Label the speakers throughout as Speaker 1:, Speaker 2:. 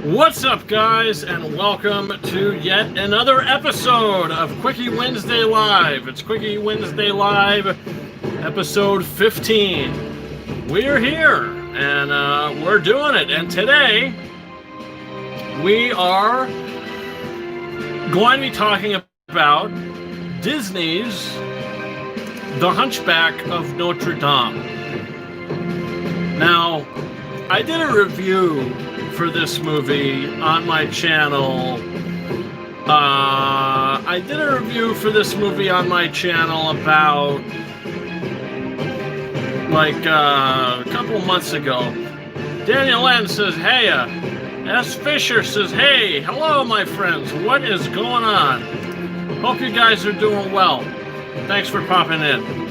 Speaker 1: What's up, guys, and welcome to yet another episode of Quickie Wednesday Live. It's Quickie Wednesday Live, episode 15. We're here, and we're doing it. And today, we are going to be talking about Disney's The Hunchback of Notre Dame. Now, I did a review for this movie on my channel. I did a review for this movie on my channel about a couple months ago. Daniel N says, hey, S. Fisher says, hey, hello, my friends. What is going on? Hope you guys are doing well. Thanks for popping in.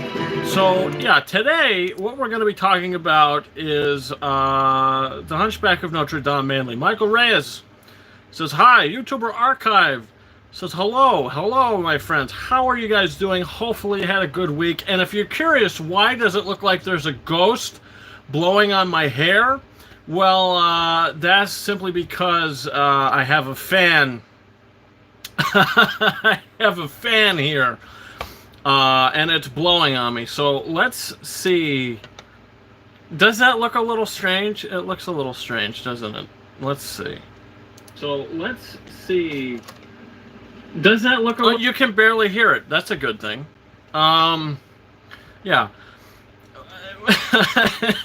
Speaker 1: So, yeah, today, what we're going to be talking about is The Hunchback of Notre Dame, mainly. Michael Reyes says, hi. YouTuber Archive says, hello, my friends. How are you guys doing? Hopefully you had a good week. And if you're curious, why does it look like there's a ghost blowing on my hair? Well, that's simply because I have a fan. I have a fan here. And it's blowing on me. So let's see. Does that look a little strange? It looks a little strange, doesn't it? Let's see. So let's see. Does that look a little... You can barely hear it. That's a good thing. Yeah.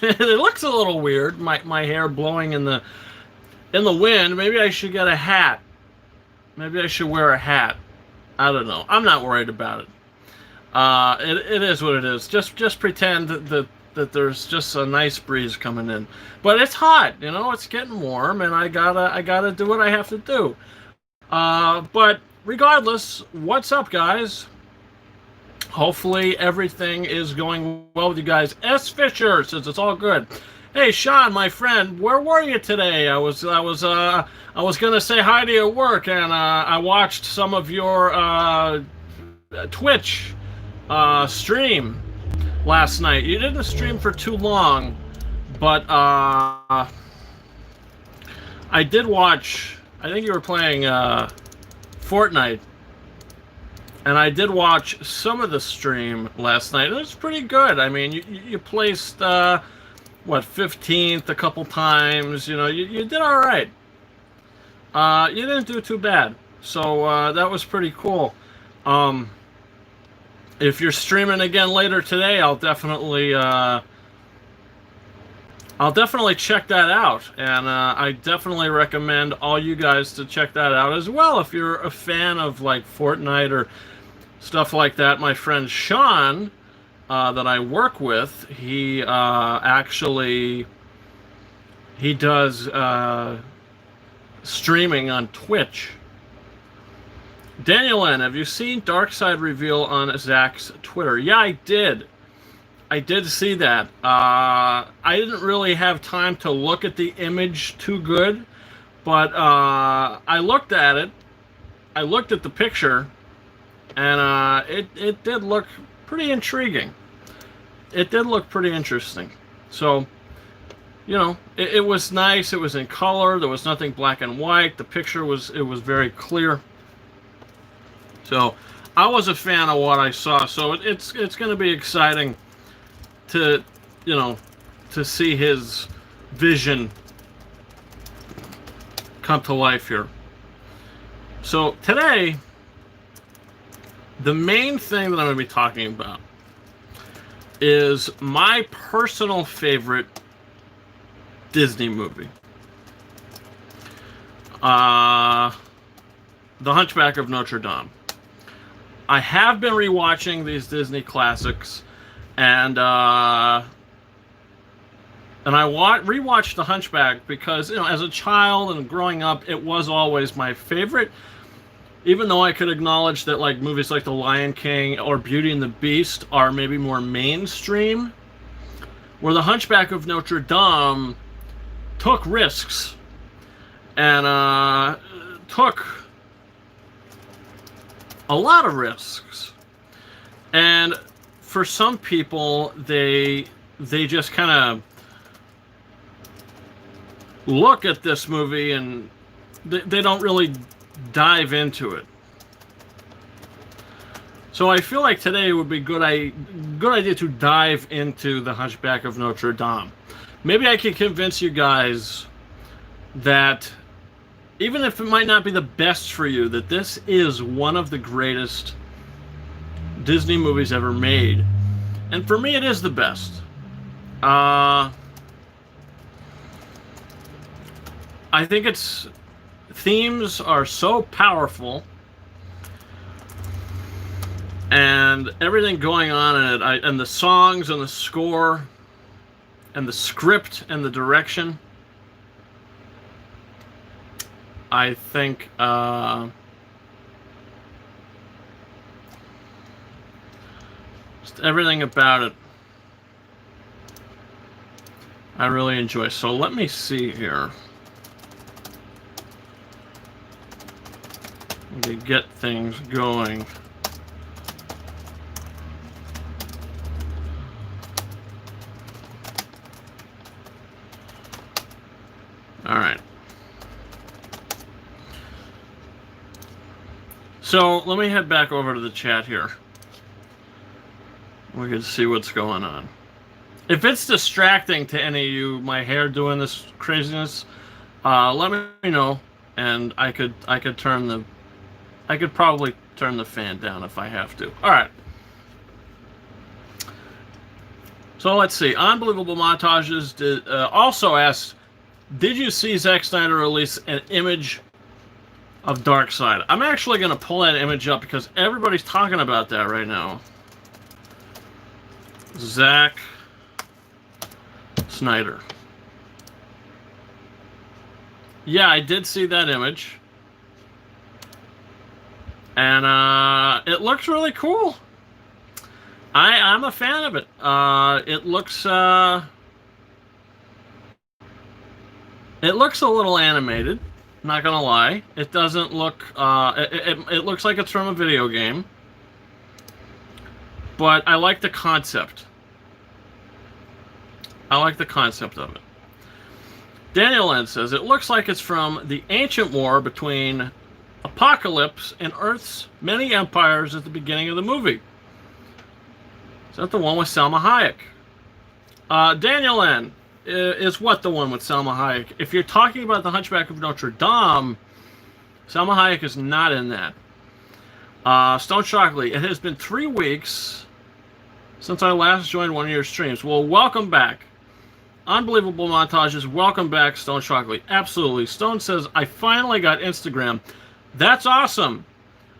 Speaker 1: It looks a little weird. My hair blowing in the wind. Maybe I should get a hat. Maybe I should wear a hat. I don't know. I'm not worried about it. It is what it is. Just pretend that there's just a nice breeze coming in. But it's hot, you know, it's getting warm, and I gotta do what I have to do. But regardless, what's up, guys? Hopefully everything is going well with you guys. S. Fisher says it's all good. Hey, Sean, my friend, where were you today? I was gonna say hi to you at work, and I watched some of your Twitch stream last night. You didn't stream for too long, but I did watch. I think you were playing Fortnite, and I did watch some of the stream last night. It was pretty good. I mean, you placed 15th a couple times. You know, you did all right. You didn't do too bad, so that was pretty cool. If you're streaming again later today, I'll definitely check that out, and I definitely recommend all you guys to check that out as well. If you're a fan of like Fortnite or stuff like that, my friend Sean, that I work with, he does streaming on Twitch. Daniel N., have you seen Darkseid reveal on Zach's Twitter? Yeah, I did. I did see that. I didn't really have time to look at the image too good, but I looked at it. I looked at the picture, and it did look pretty intriguing. It did look pretty interesting. So, you know, it was nice. It was in color. There was nothing black and white. The picture was very clear. So I was a fan of what I saw. So it's going to be exciting to, you know, to see his vision come to life here. So today, the main thing that I'm going to be talking about is my personal favorite Disney movie. The Hunchback of Notre Dame. I have been rewatching these Disney classics, and I rewatched The Hunchback because, you know, as a child and growing up, it was always my favorite. Even though I could acknowledge that like movies like The Lion King or Beauty and the Beast are maybe more mainstream, where The Hunchback of Notre Dame took risks and took a lot of risks. And for some people, they just kind of look at this movie and they don't really dive into it. So I feel like today would be good idea to dive into the Hunchback of Notre Dame. Maybe I can convince you guys that even if it might not be the best for you, that this is one of the greatest Disney movies ever made. And for me, it is the best. I think its themes are so powerful, and everything going on in it, and the songs and the score and the script and the direction, I think just everything about it I really enjoy. So let me see here. To get things going. All right. So let me head back over to the chat here. We can see what's going on. If it's distracting to any of you, my hair doing this craziness, let me know, and I could probably turn the fan down if I have to. All right. So let's see. Unbelievable Montages also asked, did you see Zack Snyder release an image of Darkseid? I'm actually going to pull that image up because everybody's talking about that right now. Zack Snyder. Yeah, I did see that image. And it looks really cool. I'm a fan of it. It looks a little animated. Not gonna lie, it doesn't look. It looks like it's from a video game. But I like the concept. I like the concept of it. Daniel N says it looks like it's from the ancient war between Apocalypse and Earth's many empires at the beginning of the movie. Is that the one with Salma Hayek? Daniel N is what the one with Salma Hayek? If you're talking about the Hunchback of Notre Dame, Salma Hayek is not in that. Stone Shockley, it has been 3 weeks since I last joined one of your streams. Well, welcome back. Unbelievable Montages, welcome back, Stone Shockley. Absolutely. Stone says, I finally got Instagram. That's awesome.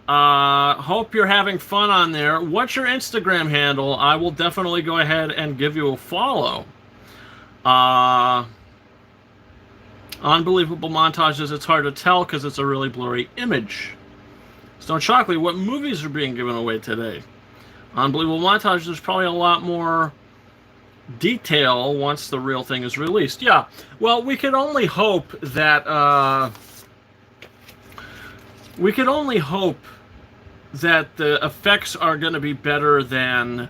Speaker 1: Hope you're having fun on there. What's your Instagram handle? I will definitely go ahead and give you a follow. Unbelievable Montages, it's hard to tell because it's a really blurry image. Stone Shockley, what movies are being given away today? Unbelievable Montages, there's probably a lot more detail once the real thing is released. Yeah, well, we could only hope that the effects are going to be better than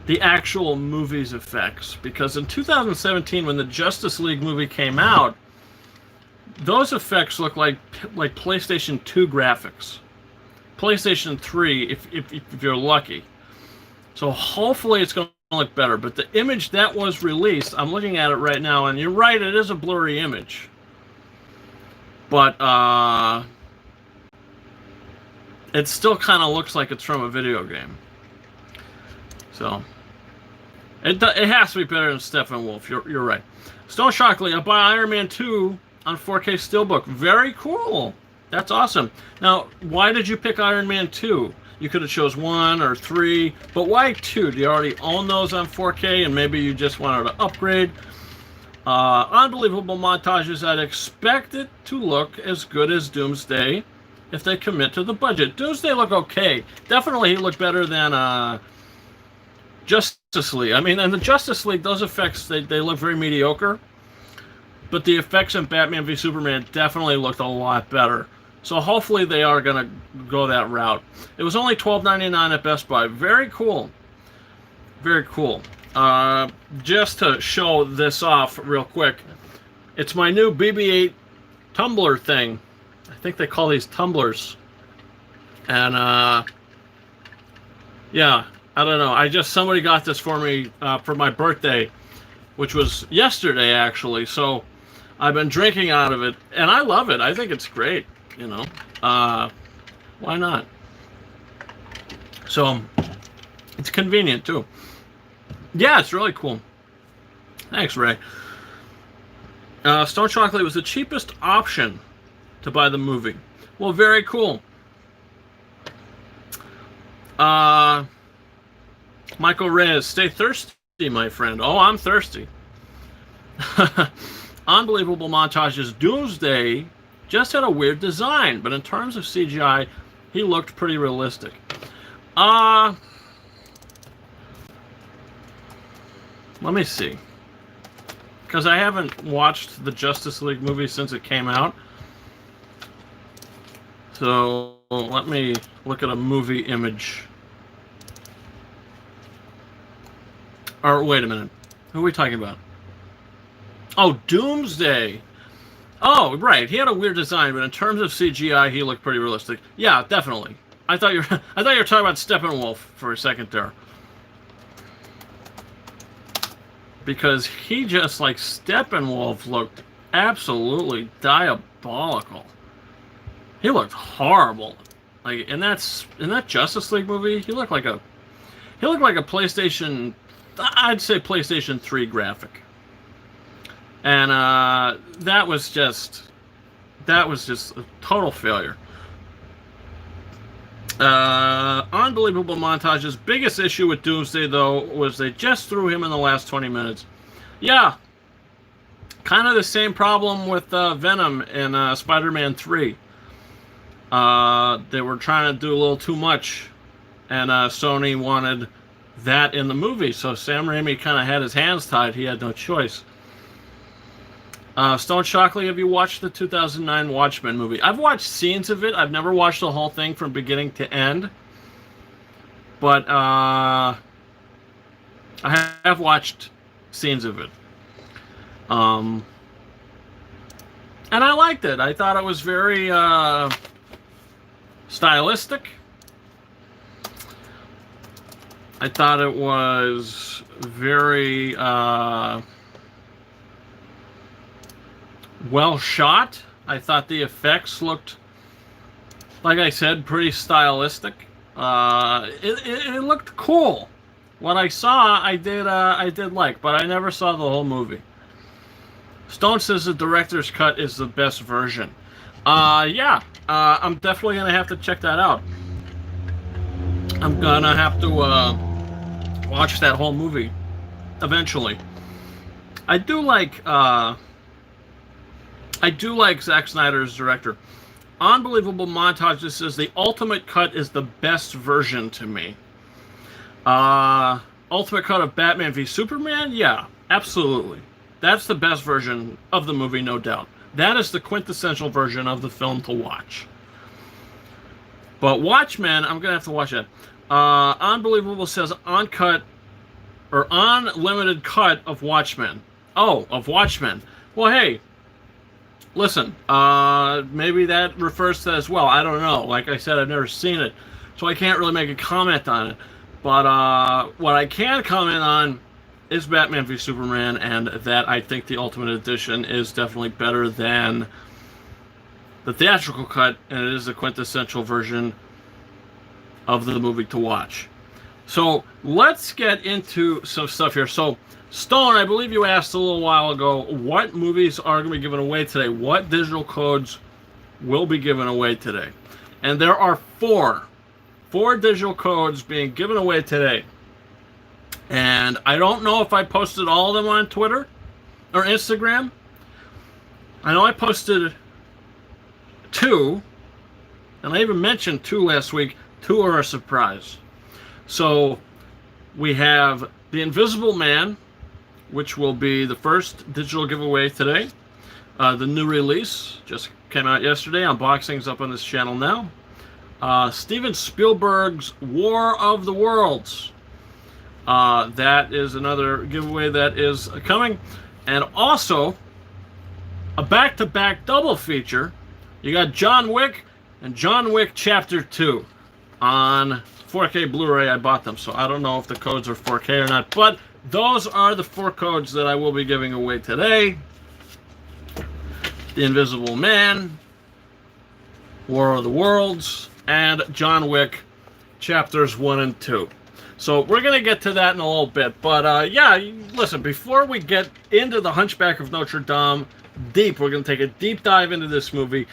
Speaker 1: the actual movie's effects, because in 2017 when the Justice League movie came out, those effects look like PlayStation 2 graphics, PlayStation 3 if you're lucky. So hopefully it's going to look better. But the image that was released, I'm looking at it right now, and you're right, it is a blurry image. But it still kind of looks like it's from a video game. So it has to be better than Steppenwolf. You're right. Stone Shockley, I buy Iron Man 2 on 4K Steelbook. Very cool. That's awesome. Now, why did you pick Iron Man 2? You could have chose 1 or 3, but why 2? Do you already own those on 4K and maybe you just wanted to upgrade? Unbelievable Montages. I'd expect it to look as good as Doomsday if they commit to the budget. Doomsday look okay. Definitely he looked better than Justice League. I mean, in the Justice League, those effects, they look very mediocre. But the effects in Batman v Superman definitely looked a lot better. So hopefully they are going to go that route. It was only $12.99 at Best Buy. Very cool. Very cool. Just to show this off real quick, it's my new BB-8 tumbler thing. I think they call these tumblers. And yeah, I don't know. Somebody got this for me for my birthday, which was yesterday actually. So I've been drinking out of it, and I love it. I think it's great. You know, why not? So it's convenient too. Yeah, it's really cool. Thanks, Ray. Stone Chocolate was the cheapest option to buy the movie. Well, very cool. Michael Reyes, stay thirsty, my friend. Oh, I'm thirsty. Unbelievable montages. Doomsday just had a weird design, but in terms of CGI, he looked pretty realistic. Let me see. Because I haven't watched the Justice League movie since it came out. So let me look at a movie image. Or wait a minute. Who are we talking about? Oh, Doomsday. Oh, right. He had a weird design, but in terms of CGI, he looked pretty realistic. Yeah, definitely. I thought you were talking about Steppenwolf for a second there. Because he just, like, Steppenwolf looked absolutely diabolical. He looked horrible. Like in that Justice League movie, he looked like a PlayStation, I'd say PlayStation 3 graphic. And that was just a total failure. Unbelievable montages. Biggest issue with Doomsday, though, was they just threw him in the last 20 minutes. Yeah, kind of the same problem with Venom in Spider-Man 3. They were trying to do a little too much, and Sony wanted that in the movie, so Sam Raimi kind of had his hands tied. He had no choice. Stone Chocolate, have you watched the 2009 Watchmen movie? I've watched scenes of it. I've never watched the whole thing from beginning to end. But I have watched scenes of it. And I liked it. I thought it was very stylistic. I thought it was very well shot. I thought the effects looked, like I said, pretty stylistic. It looked cool. What I saw, I did like, but I never saw the whole movie. Stone says the director's cut is the best version. Yeah, I'm definitely gonna have to check that out. I'm gonna have to watch that whole movie eventually. I do like Zack Snyder's director. Unbelievable montage. Says the ultimate cut is the best version to me. Ultimate cut of Batman v Superman? Yeah, absolutely. That's the best version of the movie, no doubt. That is the quintessential version of the film to watch. But Watchmen, I'm going to have to watch it. Unbelievable says uncut or unlimited cut of Watchmen. Oh, of Watchmen. Well, hey, listen, maybe that refers to that as well. I don't know. Like I said, I've never seen it, so I can't really make a comment on it. But what I can comment on is Batman v Superman, and that I think the Ultimate Edition is definitely better than the theatrical cut, and it is the quintessential version of the movie to watch. So let's get into some stuff here. So Stone, I believe you asked a little while ago, what movies are going to be given away today? What digital codes will be given away today? And there are four digital codes being given away today. And I don't know if I posted all of them on Twitter or Instagram. I know I posted 2, and I even mentioned 2 last week. 2 are a surprise. So we have The Invisible Man, which will be the first digital giveaway today. The new release just came out yesterday. Unboxing's up on this channel now. Steven Spielberg's War of the Worlds. That is another giveaway that is coming. And also, a back-to-back double feature. You got John Wick and John Wick Chapter 2 on 4K Blu-ray. I bought them, so I don't know if the codes are 4K or not, but those are the 4 codes that I will be giving away today. The Invisible Man, War of the Worlds, and John Wick Chapters 1 and 2. So we're going to get to that in a little bit. But yeah, listen, before we get into the Hunchback of Notre Dame deep, we're going to take a deep dive into this movie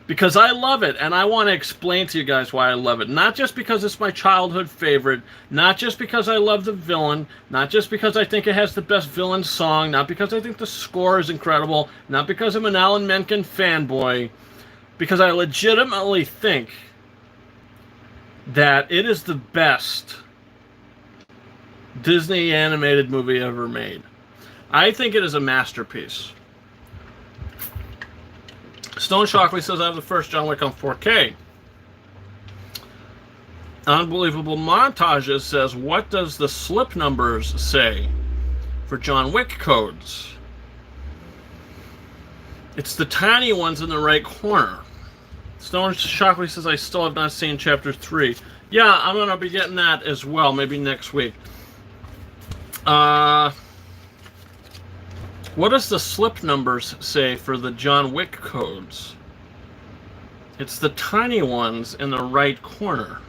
Speaker 1: because I love it, and I want to explain to you guys why I love it. Not just because it's my childhood favorite, not just because I love the villain, not just because I think it has the best villain song, not because I think the score is incredible, not because I'm an Alan Menken fanboy, because I legitimately think that it is the best Disney animated movie ever made. I think it is a masterpiece. Stone Shockley says, I have the first John Wick on 4K. Unbelievable Montages says, what does the slip numbers say for John Wick codes? It's the tiny ones in the right corner. Stone Shockley says, I still have not seen Chapter 3. Yeah, I'm going to be getting that as well, maybe next week. What does the slip numbers say for the John Wick codes? It's the tiny ones in the right corner.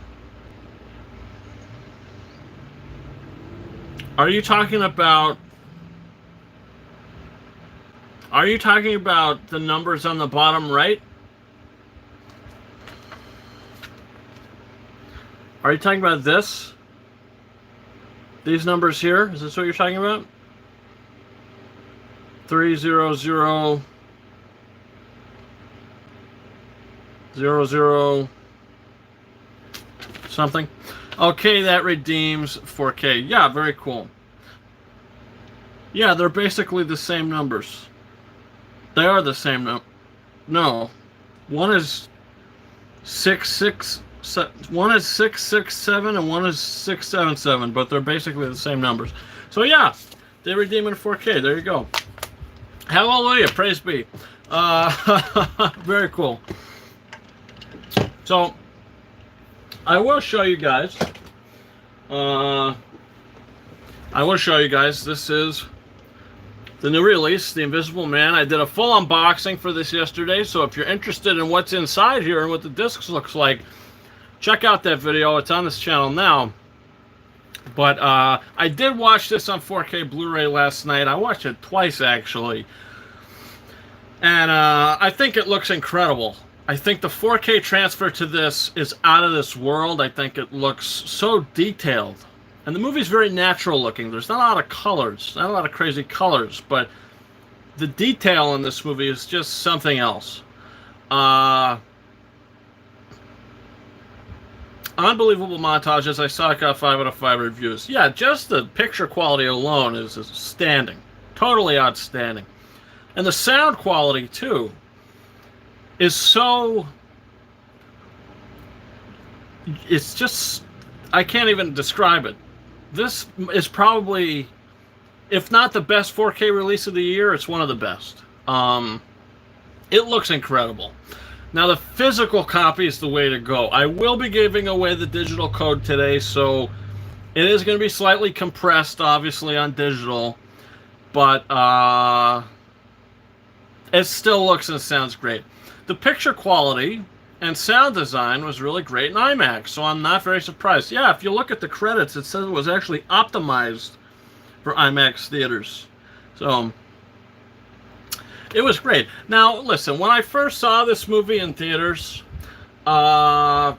Speaker 1: Are you talking about the numbers on the bottom right? Are you talking about this? These numbers here? Is this what you're talking about? 300 00 something. Okay, that redeems 4K. Yeah, very cool. Yeah, they're basically the same numbers. They are the same no. One is 667 and one is 677, but they're basically the same numbers. So yeah, they redeem in 4K. There you go. Hallelujah, praise be. Very cool. So I will show you guys. This is the new release, The Invisible Man. I did a full unboxing for this yesterday, so if you're interested in what's inside here and what the disc looks like, check out that video. It's on this channel now. But I did watch this on 4K Blu-ray last night. I watched it twice, actually. And I think it looks incredible. I think the 4K transfer to this is out of this world. I think it looks so detailed. And the movie's very natural looking. There's not a lot of colors, not a lot of crazy colors, but the detail in this movie is just something else. Unbelievable Montages. I saw it got 5 out of 5 reviews. Yeah, just the picture quality alone is outstanding. Totally outstanding. And the sound quality, too, is so... It's just... I can't even describe it. This is probably, if not the best 4K release of the year, it's one of the best. It looks incredible. Now, the physical copy is the way to go. I will be giving away the digital code today, so it is going to be slightly compressed, obviously, on digital. But it still looks and sounds great. The picture quality and sound design was really great in IMAX, so I'm not very surprised. Yeah, if you look at the credits, it says it was actually optimized for IMAX theaters. So it was great. Now, listen, when I first saw this movie in theaters, the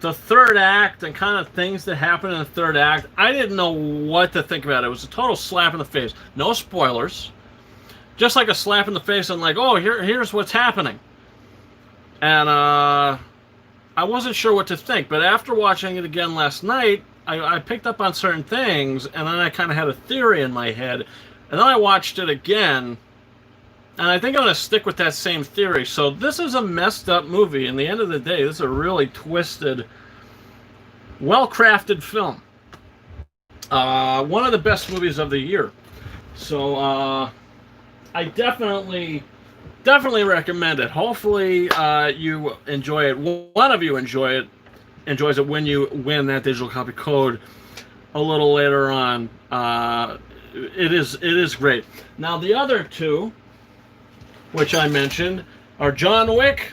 Speaker 1: third act and kind of things that happen in the third act, I didn't know what to think about it. It was a total slap in the face. No spoilers. Just like a slap in the face and like, oh, here's what's happening. And I wasn't sure what to think. But after watching it again last night, I picked up on certain things, and then I kind of had a theory in my head. And then I watched it again, and I think I'm going to stick with that same theory. So this is a messed up movie. In the end of the day, this is a really twisted, well-crafted film. One of the best movies of the year. So I definitely Definitely recommend it. Hopefully, you enjoy it. One of you enjoys it when you win that digital copy code a little later on. It is great. Now the other two, which I mentioned, are John Wick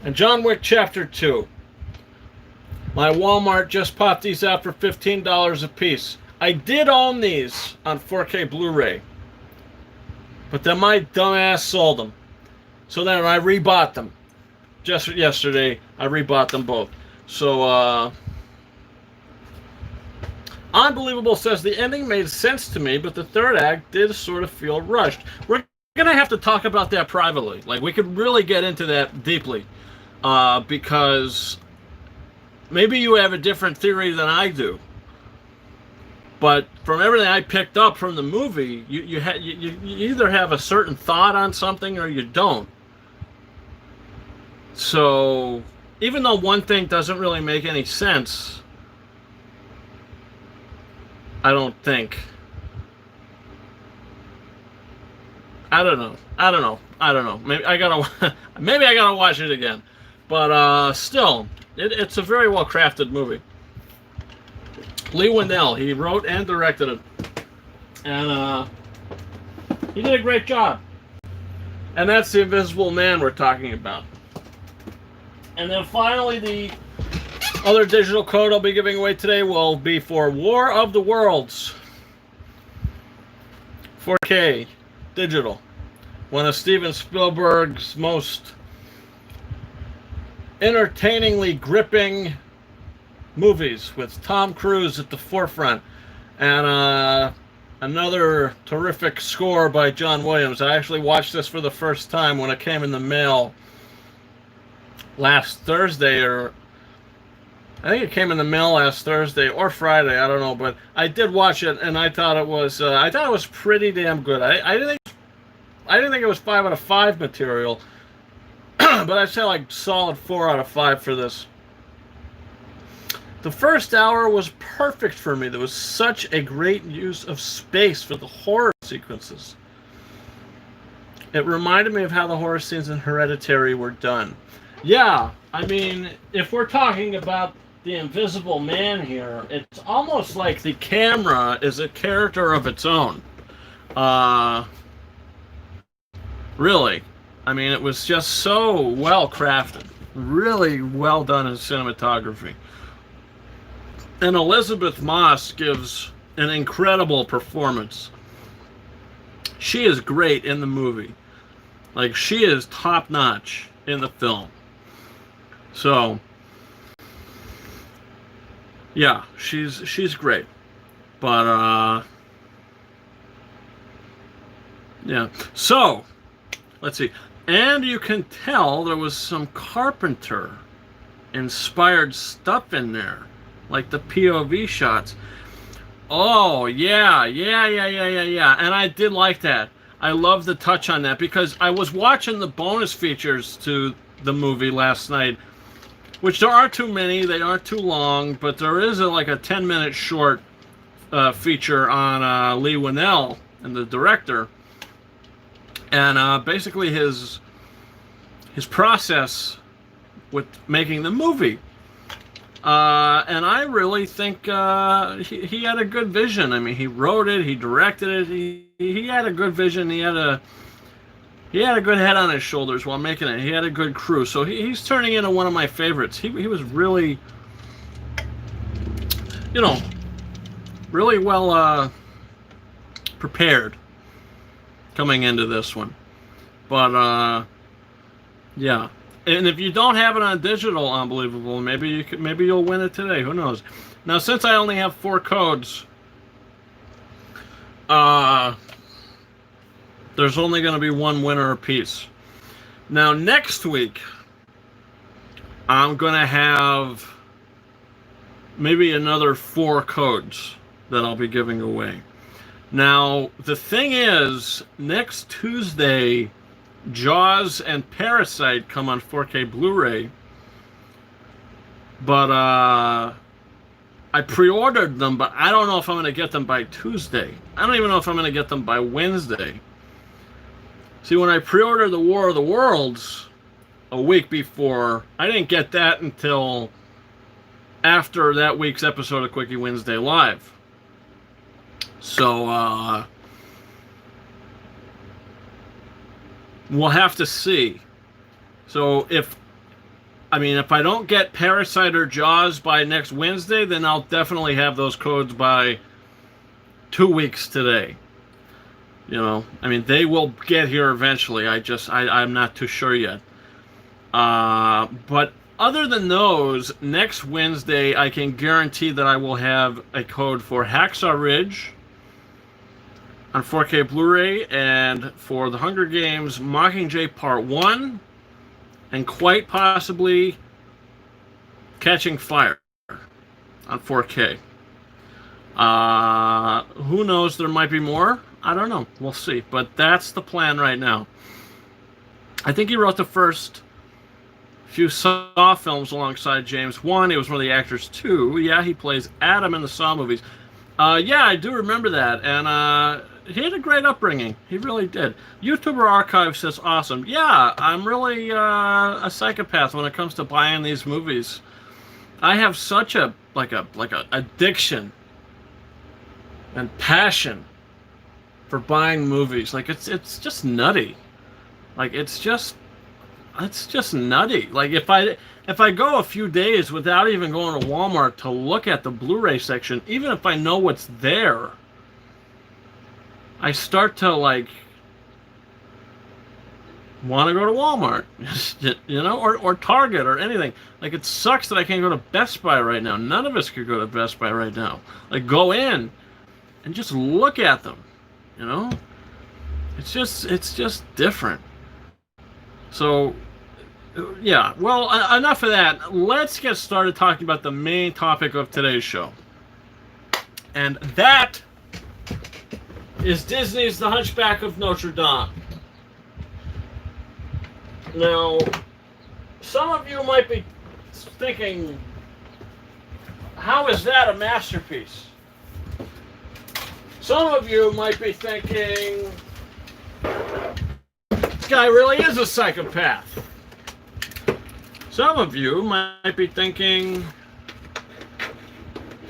Speaker 1: and John Wick Chapter 2. My Walmart just popped these out for $15 a piece. I did own these on 4K Blu-ray, but then my dumbass sold them. So then I rebought them. Just yesterday, I rebought them both. So, Unbelievable says the ending made sense to me, but the third act did sort of feel rushed. We're gonna have to talk about that privately. Like, we could really get into that deeply, because maybe you have a different theory than I do. But from everything I picked up from the movie, you either have a certain thought on something or you don't. So, even though one thing doesn't really make any sense, I don't think. I don't know. Maybe I gotta watch it again. But still, it's a very well crafted movie. Lee Winnell, he wrote and directed it, and he did a great job. And that's the Invisible Man we're talking about. And then finally, the other digital code I'll be giving away today will be for War of the Worlds, 4K digital. One of Steven Spielberg's most entertainingly gripping movies, with Tom Cruise at the forefront, and another terrific score by John Williams. I actually watched this for the first time when it came in the mail last Thursday, or I think it came in the mail last Thursday or Friday, I don't know, but I did watch it, and I thought it was pretty damn good. I didn't think it was 5 out of 5 material, but I'd say like solid 4 out of 5 for this. The first hour was perfect for me. There was such a great use of space for the horror sequences. It reminded me of how the horror scenes in Hereditary were done. Yeah, I mean, if we're talking about the Invisible Man here, it's almost like the camera is a character of its own. Really. I mean, it was just so well crafted. Really well done in cinematography. And Elizabeth Moss gives an incredible performance. She is great in the movie. Like, she is top-notch in the film. So, yeah, she's great. But, yeah. So, let's see. And you can tell there was some Carpenter-inspired stuff in there. Like the POV shots. Oh, yeah. And I did like that. I love the touch on that, because I was watching the bonus features to the movie last night, which there aren't too many. They aren't too long, but there is like a 10-minute short feature on Lee Winnell and the director, and basically his process with making the movie. And I really think he had a good vision. I mean, he wrote it, he directed it, he had a good vision. He had a good head on his shoulders while making it. He had a good crew, so he's turning into one of my favorites. He was really, really well prepared coming into this one. But yeah. And if you don't have it on digital, Unbelievable, maybe you'll win it today. Who knows? Now, since I only have 4 codes, there's only going to be one winner apiece. Now, next week, I'm going to have maybe another 4 codes that I'll be giving away. Now, the thing is, next Tuesday, Jaws and Parasite come on 4K Blu-ray, but I pre-ordered them, but I don't know if I'm going to get them by Tuesday. I don't even know if I'm going to get them by Wednesday. See, when I pre-ordered the War of the Worlds a week before, I didn't get that until after that week's episode of Quickie Wednesday Live. So, we'll have to see. So if I don't get Parasite or Jaws by next Wednesday, then I'll definitely have those codes by 2 weeks today. They will get here eventually. I'm not too sure yet. But other than those, next Wednesday I can guarantee that I will have a code for Hacksaw Ridge on 4K Blu-ray, and for The Hunger Games Mockingjay Part 1, and quite possibly Catching Fire on 4K. Who knows? There might be more. I don't know. We'll see. But that's the plan right now. I think he wrote the first few Saw films alongside James Wan. He was one of the actors too. Yeah, he plays Adam in the Saw movies. Yeah, I do remember that. And he had a great upbringing. He really did. YouTuber Archive says, awesome. Yeah, I'm really a psychopath when it comes to buying these movies. I have such a addiction and passion for buying movies. Like it's just nutty. Like it's just nutty. Like if I go a few days without even going to Walmart to look at the Blu-ray section, even if I know what's there, I start to want to go to Walmart, or Target or anything. Like it sucks that I can't go to Best Buy right now. None of us could go to Best Buy right now. Like go in and just look at them. It's just different. So, yeah. Well, enough of that. Let's get started talking about the main topic of today's show. And that is Disney's The Hunchback of Notre Dame. Now, some of you might be thinking, how is that a masterpiece? Some of you might be thinking, this guy really is a psychopath. Some of you might be thinking,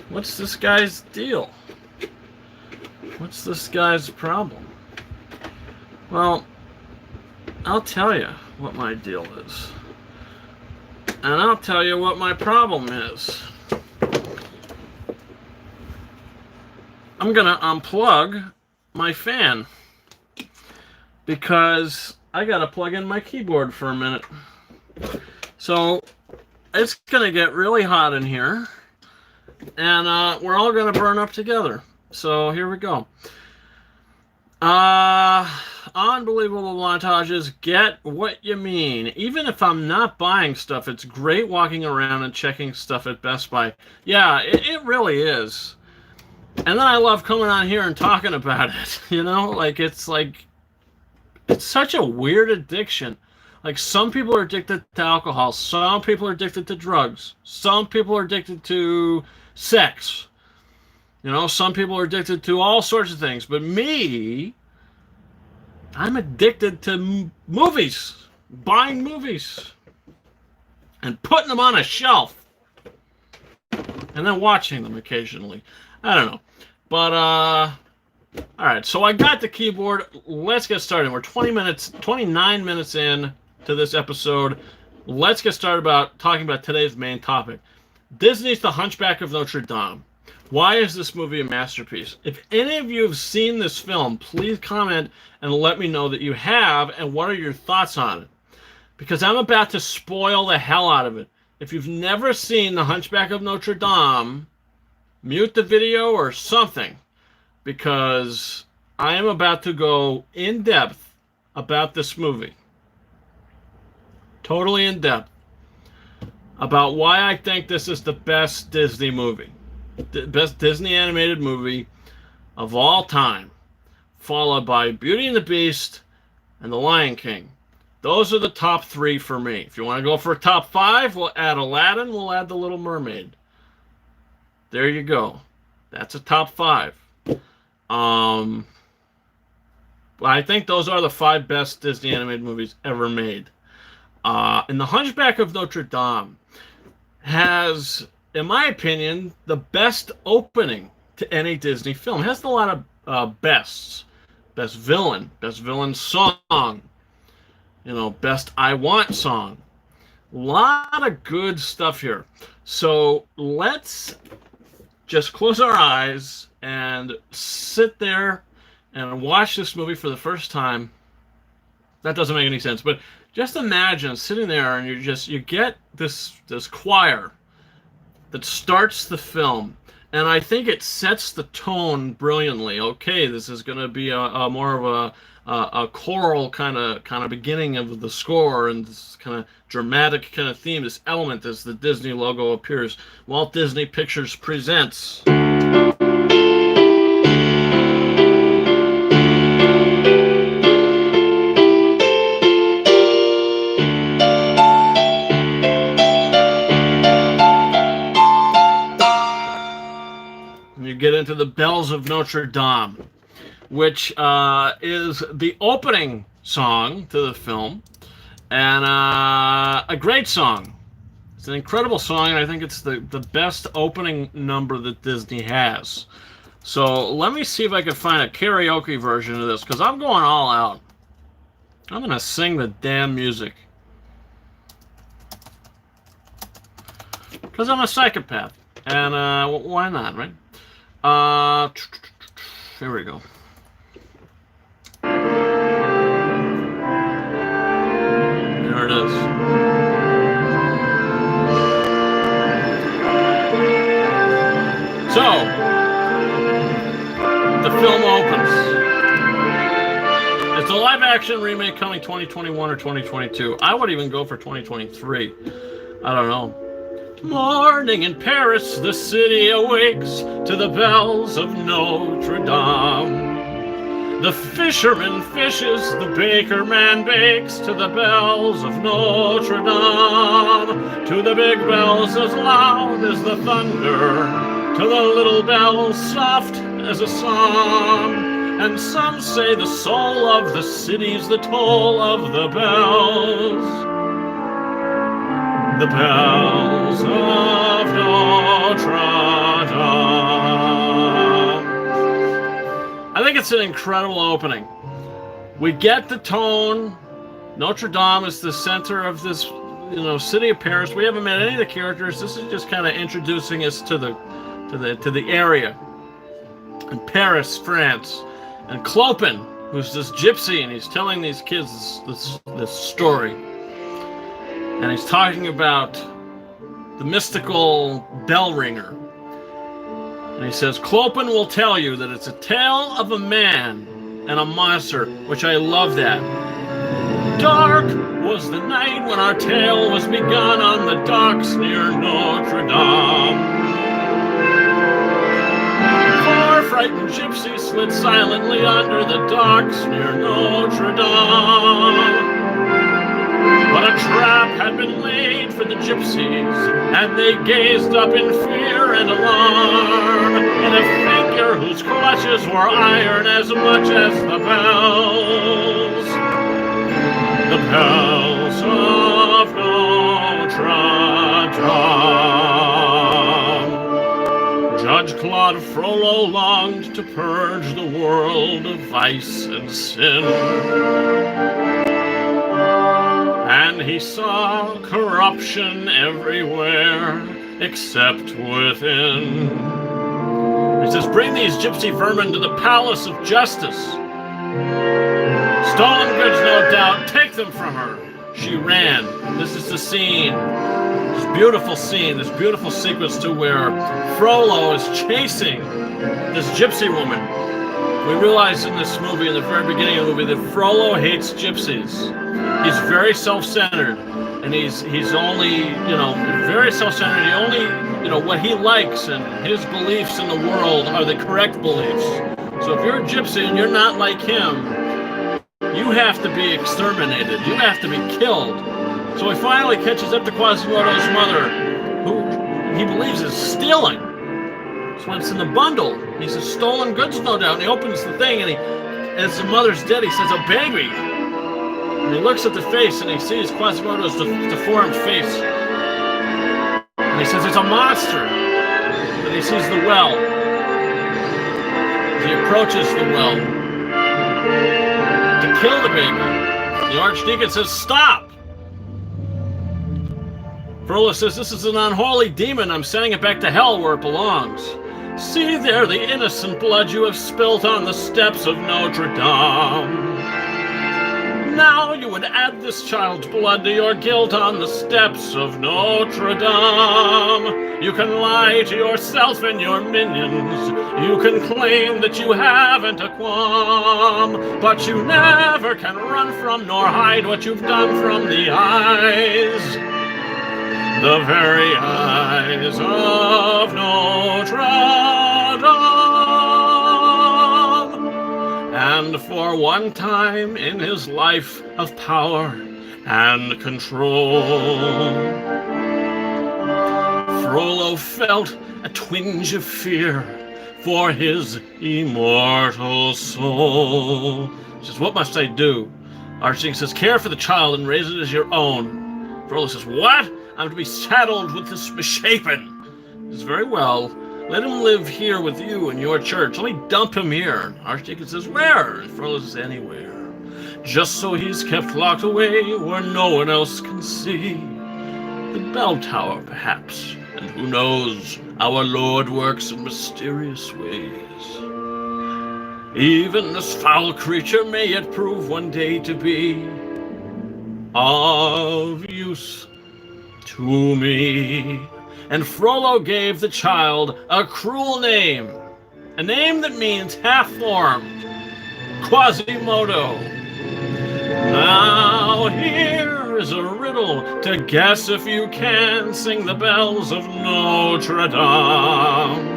Speaker 1: what's this guy's deal? What's this guy's problem? Well, I'll tell you what my deal is. And I'll tell you what my problem is. I'm gonna unplug my fan because I gotta plug in my keyboard for a minute. So it's gonna get really hot in here, and we're all gonna burn up together. So here we go. Unbelievable montages. Get what you mean. Even if I'm not buying stuff, it's great walking around and checking stuff at Best Buy. Yeah, it really is. And then I love coming on here and talking about it. It's such a weird addiction. Like some people are addicted to alcohol, some people are addicted to drugs, some people are addicted to sex. Some people are addicted to all sorts of things. But me, I'm addicted to movies, buying movies, and putting them on a shelf, and then watching them occasionally. I don't know. But, all right, so I got the keyboard. Let's get started. We're 29 minutes in to this episode. Let's get started talking about today's main topic. Disney's The Hunchback of Notre Dame. Why is this movie a masterpiece? If any of you have seen this film, please comment and let me know that you have, and what are your thoughts on it. Because I'm about to spoil the hell out of it. If you've never seen The Hunchback of Notre Dame, mute the video or something, because I am about to go in depth about this movie. Totally in depth. About why I think this is the best Disney movie. The best Disney animated movie of all time, followed by Beauty and the Beast and The Lion King. Those are the top three for me. If you want to go for a top five, we'll add Aladdin, we'll add The Little Mermaid. There you go. That's a top five. I think those are the 5 best Disney animated movies ever made. And The Hunchback of Notre Dame has, in my opinion, the best opening to any Disney film. It has a lot of bests. Best villain song, best I Want song. A lot of good stuff here. So let's just close our eyes and sit there and watch this movie for the first time. That doesn't make any sense, but just imagine sitting there and you get this choir that starts the film, and I think it sets the tone brilliantly. Okay, this is going to be a more of a choral kind of beginning of the score, and this kind of dramatic kind of theme, this element as the Disney logo appears. Walt Disney Pictures presents. You get into the Bells of Notre Dame, which is the opening song to the film, and a great song. It's an incredible song, and I think it's the best opening number that Disney has. So let me see if I can find a karaoke version of this, because I'm going all out. I'm going to sing the damn music. Because I'm a psychopath. And why not, right? Here we go. There it is. So, the film opens. It's a live-action remake coming 2021 or 2022. I would even go for 2023. I don't know. Morning in Paris, the city awakes to the bells of Notre Dame. The fisherman fishes, the baker man bakes to the bells of Notre Dame. To the big bells as loud as the thunder, to the little bells soft as a psalm. And some say the soul of the city's the toll of the bells. The bells of Notre Dame. I think it's an incredible opening. We get the tone. Notre Dame is the center of this, city of Paris. We haven't met any of the characters. This is just kind of introducing us to the area in Paris, France, and Clopin, who's this gypsy, and he's telling these kids this story. And he's talking about the mystical bell ringer. And he says, Clopin will tell you that it's a tale of a man and a monster, which I love that. Dark was the night when our tale was begun on the docks near Notre Dame. 4 frightened gypsies slid silently under the docks near Notre Dame. But a trap had been laid for the gypsies, and they gazed up in fear and alarm, in a figure whose clutches were iron as much as the bells. The bells of Notre Dame. Judge Claude Frollo longed to purge the world of vice and sin. And he saw corruption everywhere except within. He says, bring these gypsy vermin to the palace of justice. Stolen goods, no doubt, take them from her. She ran. This is the scene. This beautiful scene, this beautiful sequence to where Frollo is chasing this gypsy woman. We realize in this movie, in the very beginning of the movie, that Frollo hates gypsies. He's very self-centered, and he's only, very self-centered. He only, what he likes and his beliefs in the world are the correct beliefs. So if you're a gypsy and you're not like him, you have to be exterminated. You have to be killed. So he finally catches up to Quasimodo's mother, who he believes is stealing. That's what's in the bundle. He says, stolen goods, no doubt. And he opens the thing, and he as the mother's dead, he says, "A baby." And he looks at the face and he sees Quasimodo's deformed face. And he says, "It's a monster." And he sees the well. As he approaches the well to kill the baby, the Archdeacon says, "Stop!" Frollo says, "This is an unholy demon. I'm sending it back to hell where it belongs. See there the innocent blood you have spilt on the steps of Notre Dame. Now you would add this child's blood to your guilt on the steps of Notre Dame. You can lie to yourself and your minions. You can claim that you haven't a qualm, but you never can run from nor hide what you've done from the eyes. The very eyes of Notre Dame." And for one time in his life of power and control, Frollo felt a twinge of fear for his immortal soul. He says, "What must I do?" Archdeacon says, "Care for the child and raise it as your own." Frollo says, "What? I'm to be saddled with this misshapen." He says, "Very well. Let him live here with you in your church. Let me dump him here." Archdeacon says, "Where?" And Frollo says, "Anywhere. Just so he's kept locked away where no one else can see. The bell tower, perhaps. And who knows, our Lord works in mysterious ways. Even this foul creature may yet prove one day to be of use to me." And Frollo gave the child a cruel name, a name that means half-formed, Quasimodo. Now here is a riddle to guess if you can. Sing the bells of Notre Dame.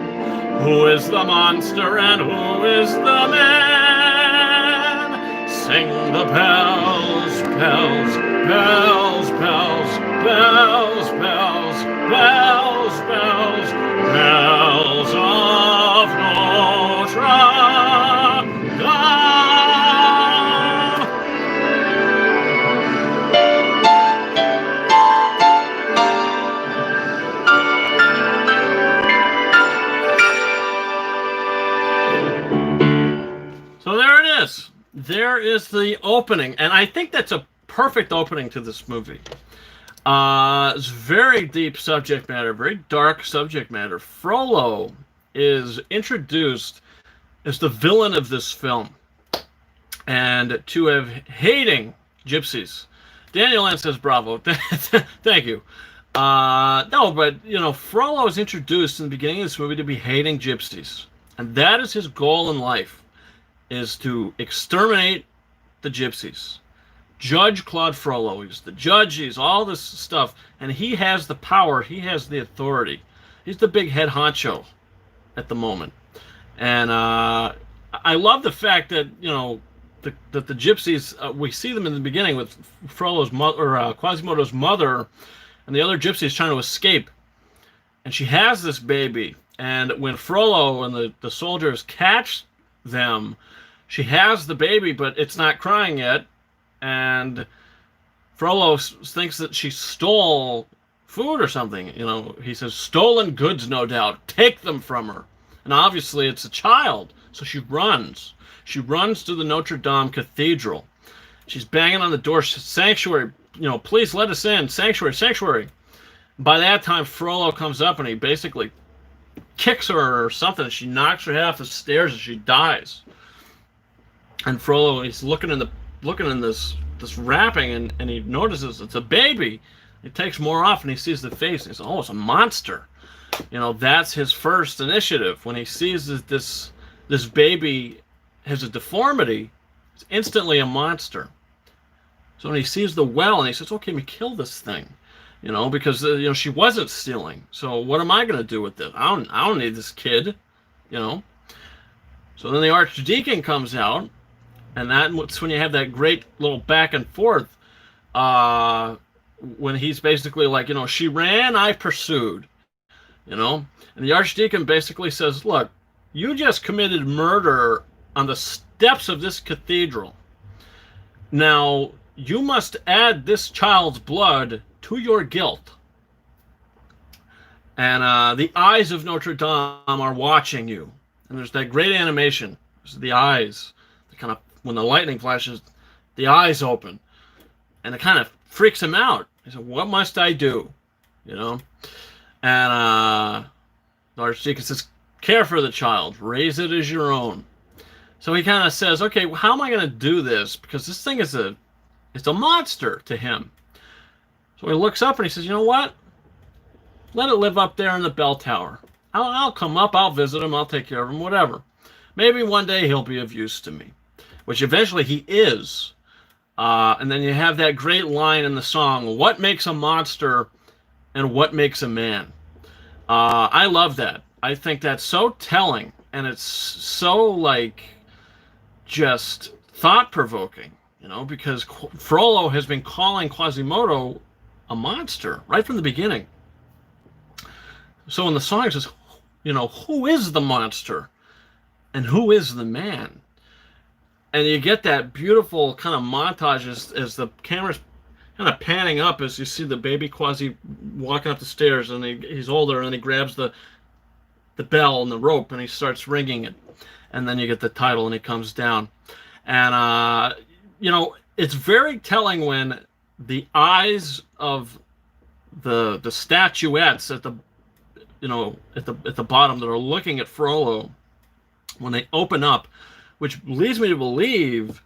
Speaker 1: Who is the monster and who is the man? Sing the bells, bells, bells, bells, bells, bells, bells, bells, bells of Notre Dame. So there it is. There is the opening, and I think that's a perfect opening to this movie. It's very deep subject matter, very dark subject matter. Frollo is introduced as the villain of this film, and to have hating gypsies. Daniel Ann says, "Bravo." Thank you. No, but, you know, Frollo is introduced in the beginning of this movie to be hating gypsies, and that is his goal in life, is to exterminate the gypsies. Judge Claude Frollo, he's the judge, he's all this stuff, and he has the power, he has the authority. He's the big head honcho at the moment. And I love the fact that, you know, that the gypsies, we see them in the beginning with Frollo's mother, or Quasimodo's mother, and the other gypsies trying to escape. And she has this baby, and when Frollo and the soldiers catch them, she has the baby, but it's not crying yet. And Frollo thinks that she stole food or something. You know, he says, "Stolen goods, no doubt. Take them from her." And obviously it's a child, so she runs. She runs to the Notre Dame Cathedral. She's banging on the door, "Sanctuary, you know, please let us in. Sanctuary, sanctuary." By that time, Frollo comes up and he basically kicks her or something. She knocks her half the stairs and she dies. And Frollo, he's looking in this wrapping, and he notices it's a baby. He takes more off and he sees the face and he says, "Oh, it's a monster." You know, that's his first initiative. When he sees that this baby has a deformity, it's instantly a monster. So when he sees the well and he says, "Okay, let me kill this thing," you know, because you know, she wasn't stealing. So what am I going to do with this? I don't need this kid, you know. So then the Archdeacon comes out. And that's when you have that great little back and forth, when he's basically like, you know, "She ran, I pursued," you know. And the Archdeacon basically says, "Look, you just committed murder on the steps of this cathedral. Now, you must add this child's blood to your guilt. And the eyes of Notre Dame are watching you. And there's that great animation. There's the eyes. The kind of, when the lightning flashes, the eyes open. And it kind of freaks him out. He said, what must I do? You know? And the Archdeacon says, care for the child. Raise it as your own. So he kind of says, okay, well, how am I going to do this? Because this thing is it's a monster to him. So he looks up and he says, you know what? Let it live up there in the bell tower. I'll come up, I'll visit him, I'll take care of him, whatever. Maybe one day he'll be of use to me. Which eventually he is. And then you have that great line in the song, what makes a monster and what makes a man? I love that. I think that's so telling, and it's so, like, just thought-provoking, you know, because Frollo has been calling Quasimodo a monster right from the beginning. So in the song it says, you know, who is the monster and who is the man? And you get that beautiful kind of montage as the camera's kind of panning up as you see the baby Quasi walking up the stairs, and he's older, and he grabs the bell and the rope and he starts ringing it. And then you get the title and he comes down. And, you know, it's very telling when the eyes of the statuettes at the, you know, at the bottom that are looking at Frollo, when they open up, which leads me to believe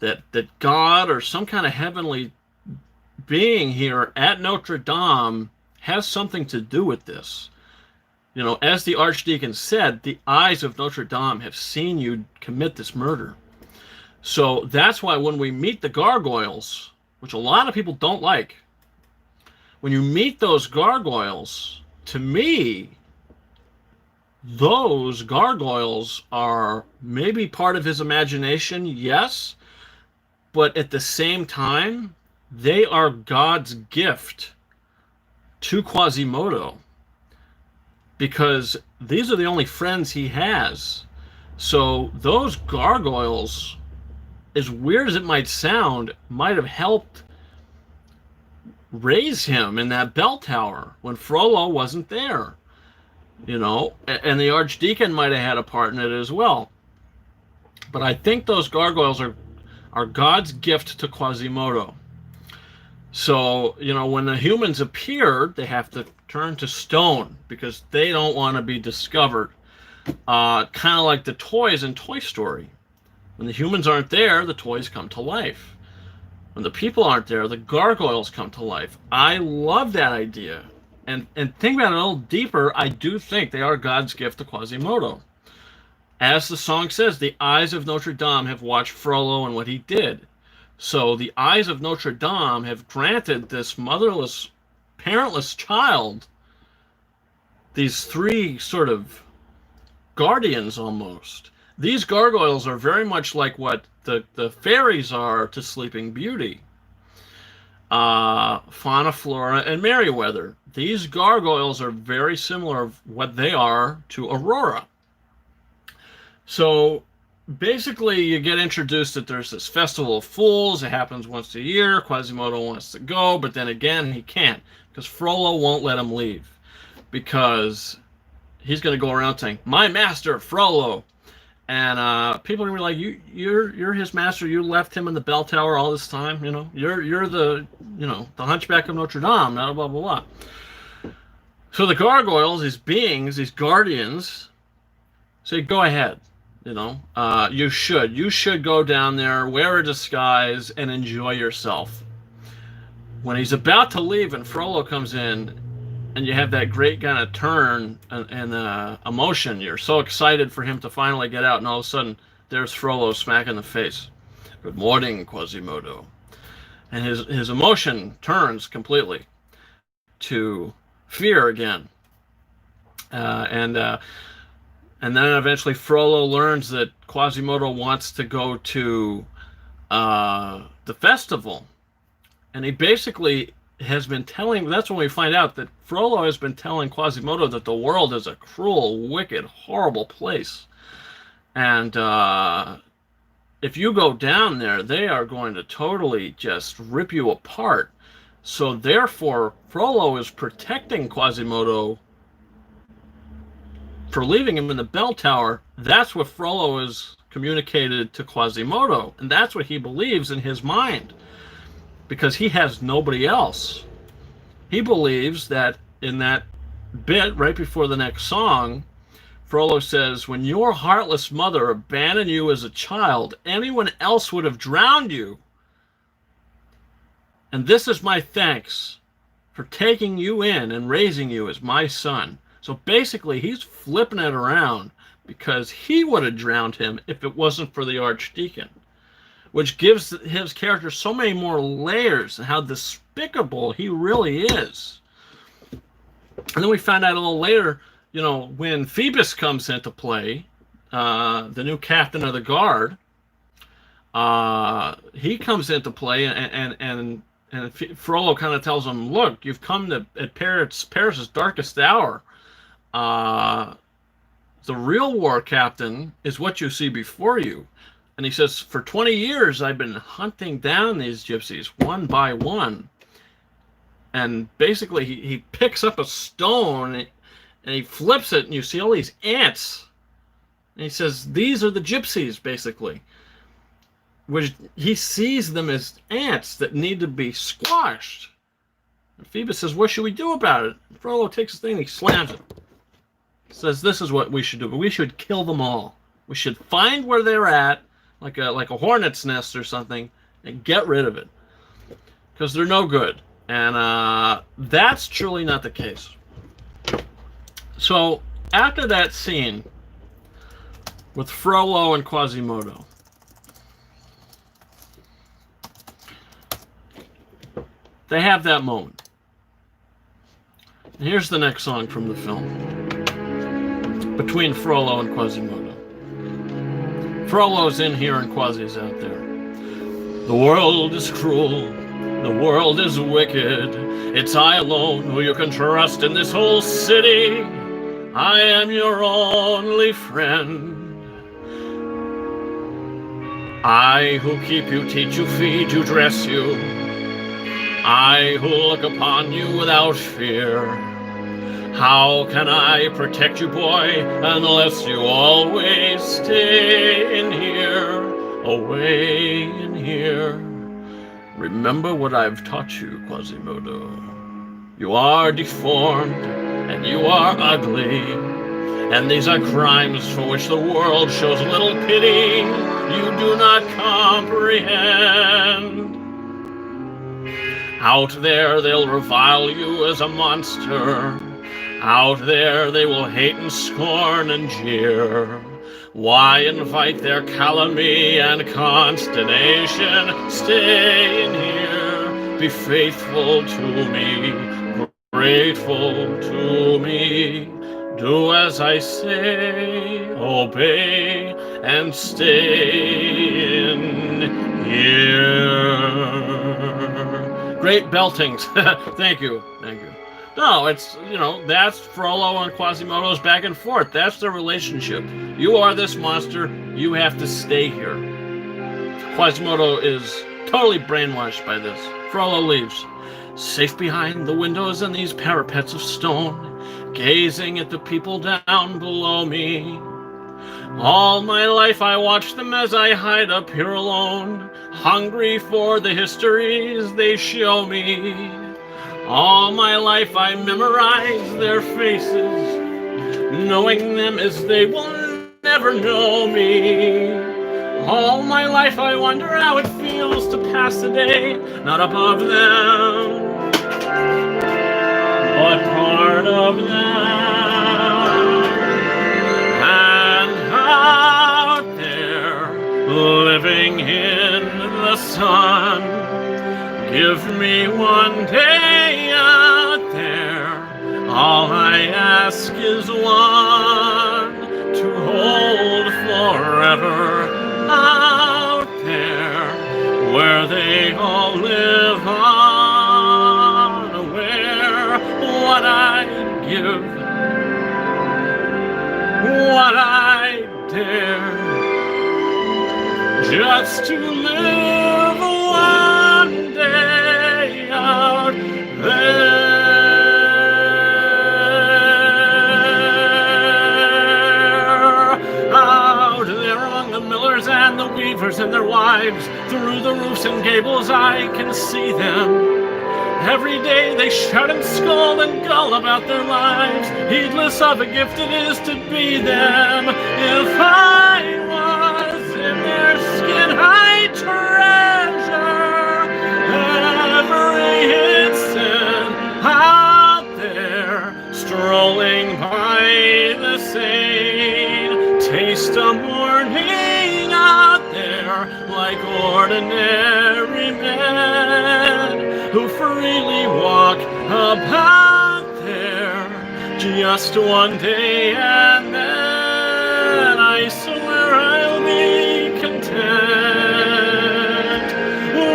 Speaker 1: that God or some kind of heavenly being here at Notre Dame has something to do with this. You know, as the Archdeacon said, the eyes of Notre Dame have seen you commit this murder. So that's why when we meet the gargoyles, which a lot of people don't like, when you meet those gargoyles, to me, those gargoyles are maybe part of his imagination, yes, but at the same time, they are God's gift to Quasimodo, because these are the only friends he has. So those gargoyles, as weird as it might sound, might have helped raise him in that bell tower when Frollo wasn't there. You know, and the Archdeacon might have had a part in it as well. But I think those gargoyles are God's gift to Quasimodo. So, you know, when the humans appeared, they have to turn to stone because they don't want to be discovered. Kind of like the toys in Toy Story. When the humans aren't there, the toys come to life. When the people aren't there, the gargoyles come to life. I love that idea. And think about it a little deeper, I do think they are God's gift to Quasimodo. As the song says, the eyes of Notre Dame have watched Frollo and what he did. So the eyes of Notre Dame have granted this motherless, parentless child these three sort of guardians almost. These gargoyles are very much like what the fairies are to Sleeping Beauty. Fauna, Flora, and Merryweather. These gargoyles are very similar of what they are to Aurora. So basically you get introduced that there's this festival of fools. It happens once a year. Quasimodo wants to go, but then again he can't because Frollo won't let him leave, because he's going to go around saying, my master, Frollo. And people are going to be like, you're his master. You left him in the bell tower all this time. You know, you're the, you know, the Hunchback of Notre Dame. Blah, blah, blah, blah. So the gargoyles, these beings, these guardians, say, go ahead. You know, you should go down there, wear a disguise, and enjoy yourself. When he's about to leave and Frollo comes in, and you have that great kind of turn and emotion. You're so excited for him to finally get out, and all of a sudden, there's Frollo smack in the face. Good morning, Quasimodo. And his emotion turns completely to fear again. And then eventually Frollo learns that Quasimodo wants to go to the festival. And he basically has been telling, that's when we find out that Frollo has been telling Quasimodo that the world is a cruel, wicked, horrible place. And if you go down there, they are going to totally just rip you apart. So therefore, Frollo is protecting Quasimodo for leaving him in the bell tower. That's what Frollo is communicated to Quasimodo, and that's what he believes in his mind, because he has nobody else. He believes that in that bit right before the next song, Frollo says, when your heartless mother abandoned you as a child, anyone else would have drowned you. And this is my thanks for taking you in and raising you as my son. So basically, he's flipping it around because he would have drowned him if it wasn't for the Archdeacon, which gives his character so many more layers and how despicable he really is. And then we find out a little later, when Phoebus comes into play, the new captain of the guard, he comes into play, and Frollo kind of tells him, look, you've come to at Paris's darkest hour. The real war captain is what you see before you. And he says, for 20 years, I've been hunting down these gypsies one by one. And basically, he picks up a stone and he flips it, and you see all these ants. And he says, these are the gypsies, basically. Which he sees them as ants that need to be squashed. And Phoebus says, what should we do about it? And Frollo takes his thing and he slams it. He says, this is what we should do. But we should kill them all. We should find where they're at, like a hornet's nest or something, and get rid of it. Because they're no good. And that's truly not the case. So, after that scene with Frollo and Quasimodo, they have that moment. And here's the next song from the film, between Frollo and Quasimodo. Frollo's in here and Quasi's out there. The world is cruel. The world is wicked. It's I alone who you can trust in this whole city. I am your only friend. I who keep you, teach you, feed you, dress you. I who look upon you without fear. How can I protect you, boy, unless you always stay in here, away in here? Remember what I've taught you, Quasimodo. You are deformed, and you are ugly, and these are crimes for which the world shows little pity. You do not comprehend. Out there they'll revile you as a monster. Out there they will hate and scorn and jeer. Why invite their calumny and consternation? Stay in here, be faithful to me, grateful to me. Do as I say, obey, and stay in here. Great beltings. Thank you. No, it's, that's Frollo and Quasimodo's back and forth. That's their relationship. You are this monster. You have to stay here. Quasimodo is totally brainwashed by this. Frollo leaves. Safe behind the windows and these parapets of stone, gazing at the people down below me. All my life I watch them as I hide up here alone, hungry for the histories they show me. All my life I memorize their faces, knowing them as they will never know me. All my life I wonder how it feels to pass the day, not above them, but part of them. And out there, living in the sun, give me one day out there. All I ask is one to hold forever. Out there, where they all live on, where what I'd give, what I dare. just to live one day out there. Out there among the millers and the weavers and their wives, through the roofs and gables I can see them. Every day they shout and scold and gull about their lives, heedless of a gift it is to be them. If I was in their skin, I'd treasure every instant out there, strolling by the Seine. Taste a morning out there like ordinary men who freely walk about there just one day, and then I swear I'll be content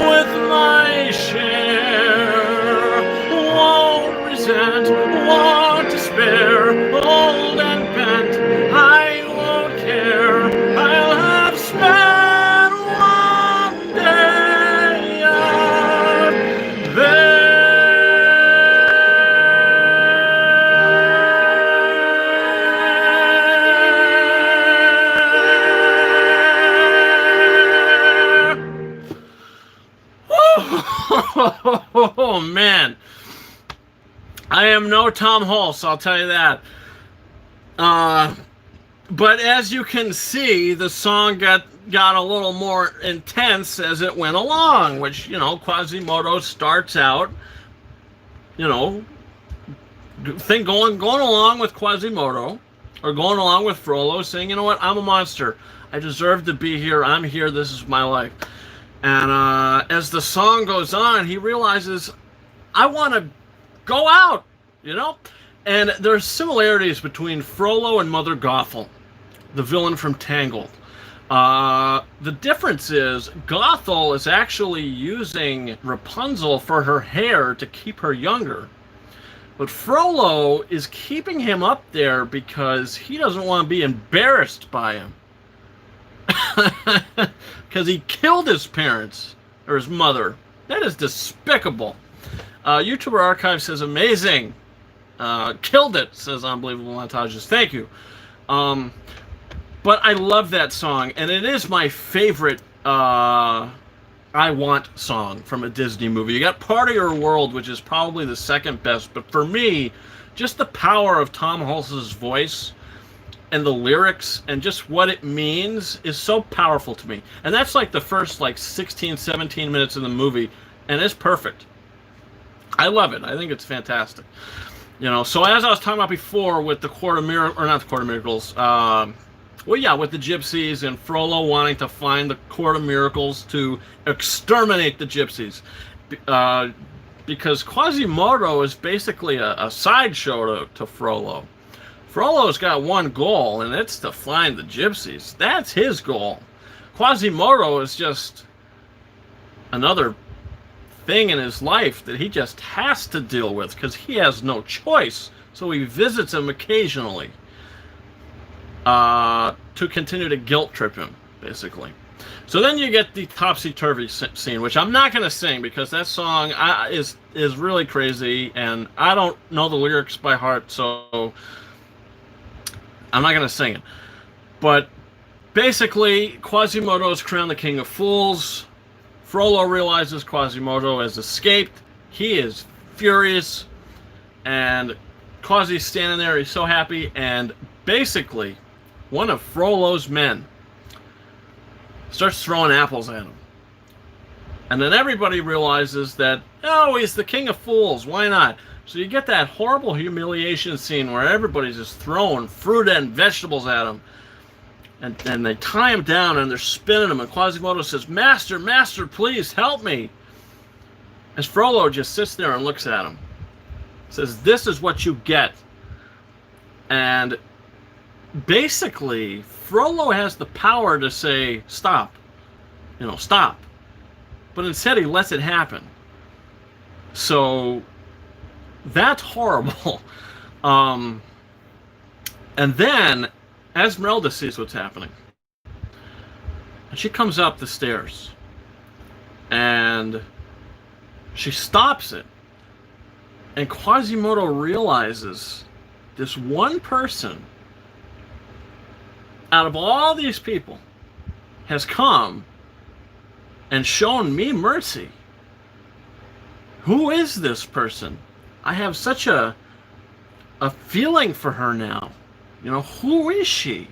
Speaker 1: with my share. Won't resent, won't despair, old and bent, I won't care. I'll have spent one day out there. Oh man, I am no Tom Hulse, I'll tell you that. But as you can see, the song got a little more intense as it went along, which, you know, Quasimodo starts out, you know, going along with Quasimodo, or going along with Frollo, saying, you know what, I'm a monster. I deserve to be here. I'm here. This is my life. And as the song goes on, he realizes, I want to go out, you know? And there's similarities between Frollo and Mother Gothel, the villain from Tangled. The difference is Gothel is actually using Rapunzel for her hair to keep her younger. But Frollo is keeping him up there because he doesn't want to be embarrassed by him. Because he killed his parents, or his mother. That is despicable. YouTuber Archive says, amazing. Killed it, says Unbelievable Montages. Thank you. But I love that song, and it is my favorite I Want song from a Disney movie. You got Part of Your World, which is probably the second best, but for me, just the power of Tom Hulse's voice and the lyrics and just what it means is so powerful to me. And that's like the first 16, 17 minutes of the movie, and it's perfect. I love it. I think it's fantastic. You know, so as I was talking about before with the Court of Miracles, or not the Court of Miracles, well, yeah, with the gypsies and Frollo wanting to find the Court of Miracles to exterminate the gypsies. Because Quasimodo is basically a sideshow to Frollo. Frollo's got one goal, and it's to find the gypsies. That's his goal. Quasimodo is just another thing in his life that he just has to deal with because he has no choice. So he visits him occasionally to continue to guilt trip him, basically. So then you get the topsy-turvy scene, which I'm not going to sing because that song is really crazy, and I don't know the lyrics by heart, so I'm not going to sing it. But basically, Quasimodo is crowned the King of Fools. Frollo realizes Quasimodo has escaped. He is furious, and Quasi's standing there. He's so happy, and basically, one of Frollo's men starts throwing apples at him. And then everybody realizes that, oh, he's the King of Fools. Why not? So you get that horrible humiliation scene where everybody's just throwing fruit and vegetables at him. And they tie him down and they're spinning him. And Quasimodo says, Master, Master, please help me. As Frollo just sits there and looks at him. Says, this is what you get. And basically, Frollo has the power to say, stop. You know, stop. But instead he lets it happen. So that's horrible. And then Esmeralda sees what's happening. And she comes up the stairs. And she stops it. And Quasimodo realizes this one person out of all these people has come and shown me mercy. Who is this person? I have such a feeling for her now. You know, who is she?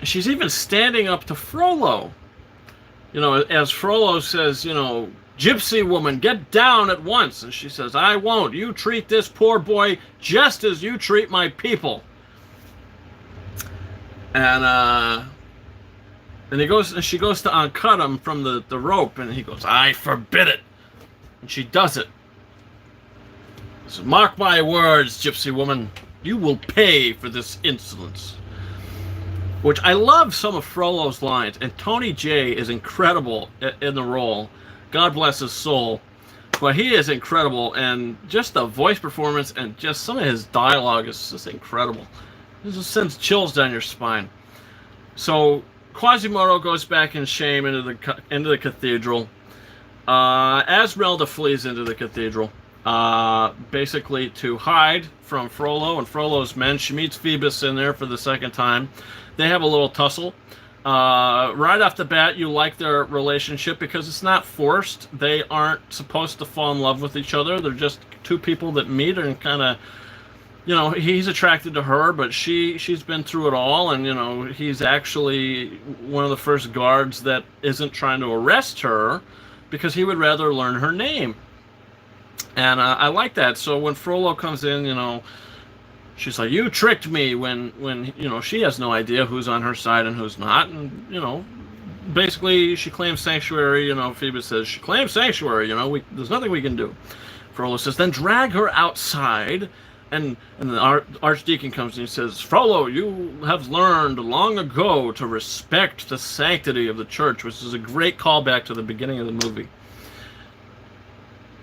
Speaker 1: She's even standing up to Frollo. You know, as Frollo says, you know, "Gypsy woman, get down at once." And she says, "I won't. You treat this poor boy just as you treat my people." And she goes to uncut him from the rope, and he goes, "I forbid it." And she does it. He says, "Mark my words, Gypsy woman, you will pay for this insolence." Which I love some of Frollo's lines, and Tony Jay is incredible in the role. God bless his soul. But he is incredible, and just the voice performance and just some of his dialogue is just incredible. It just sends chills down your spine. So Quasimodo goes back in shame into the cathedral. Esmeralda flees into the cathedral, basically to hide from Frollo and Frollo's men. She meets Phoebus in there for the second time. They have a little tussle. Right off the bat, you like their relationship because it's not forced. They aren't supposed to fall in love with each other. They're just two people that meet and kind of, you know, he's attracted to her, but she's been through it all, and, you know, he's actually one of the first guards that isn't trying to arrest her because he would rather learn her name. And I like that. So when Frollo comes in, you know, she's like, "You tricked me," when you know, she has no idea who's on her side and who's not. And, you know, basically she claims sanctuary. You know, Phoebus says she claims sanctuary. You know, there's nothing we can do. Frollo says, "Then drag her outside." And the Archdeacon comes and he says, "Frollo, you have learned long ago to respect the sanctity of the church," which is a great callback to the beginning of the movie.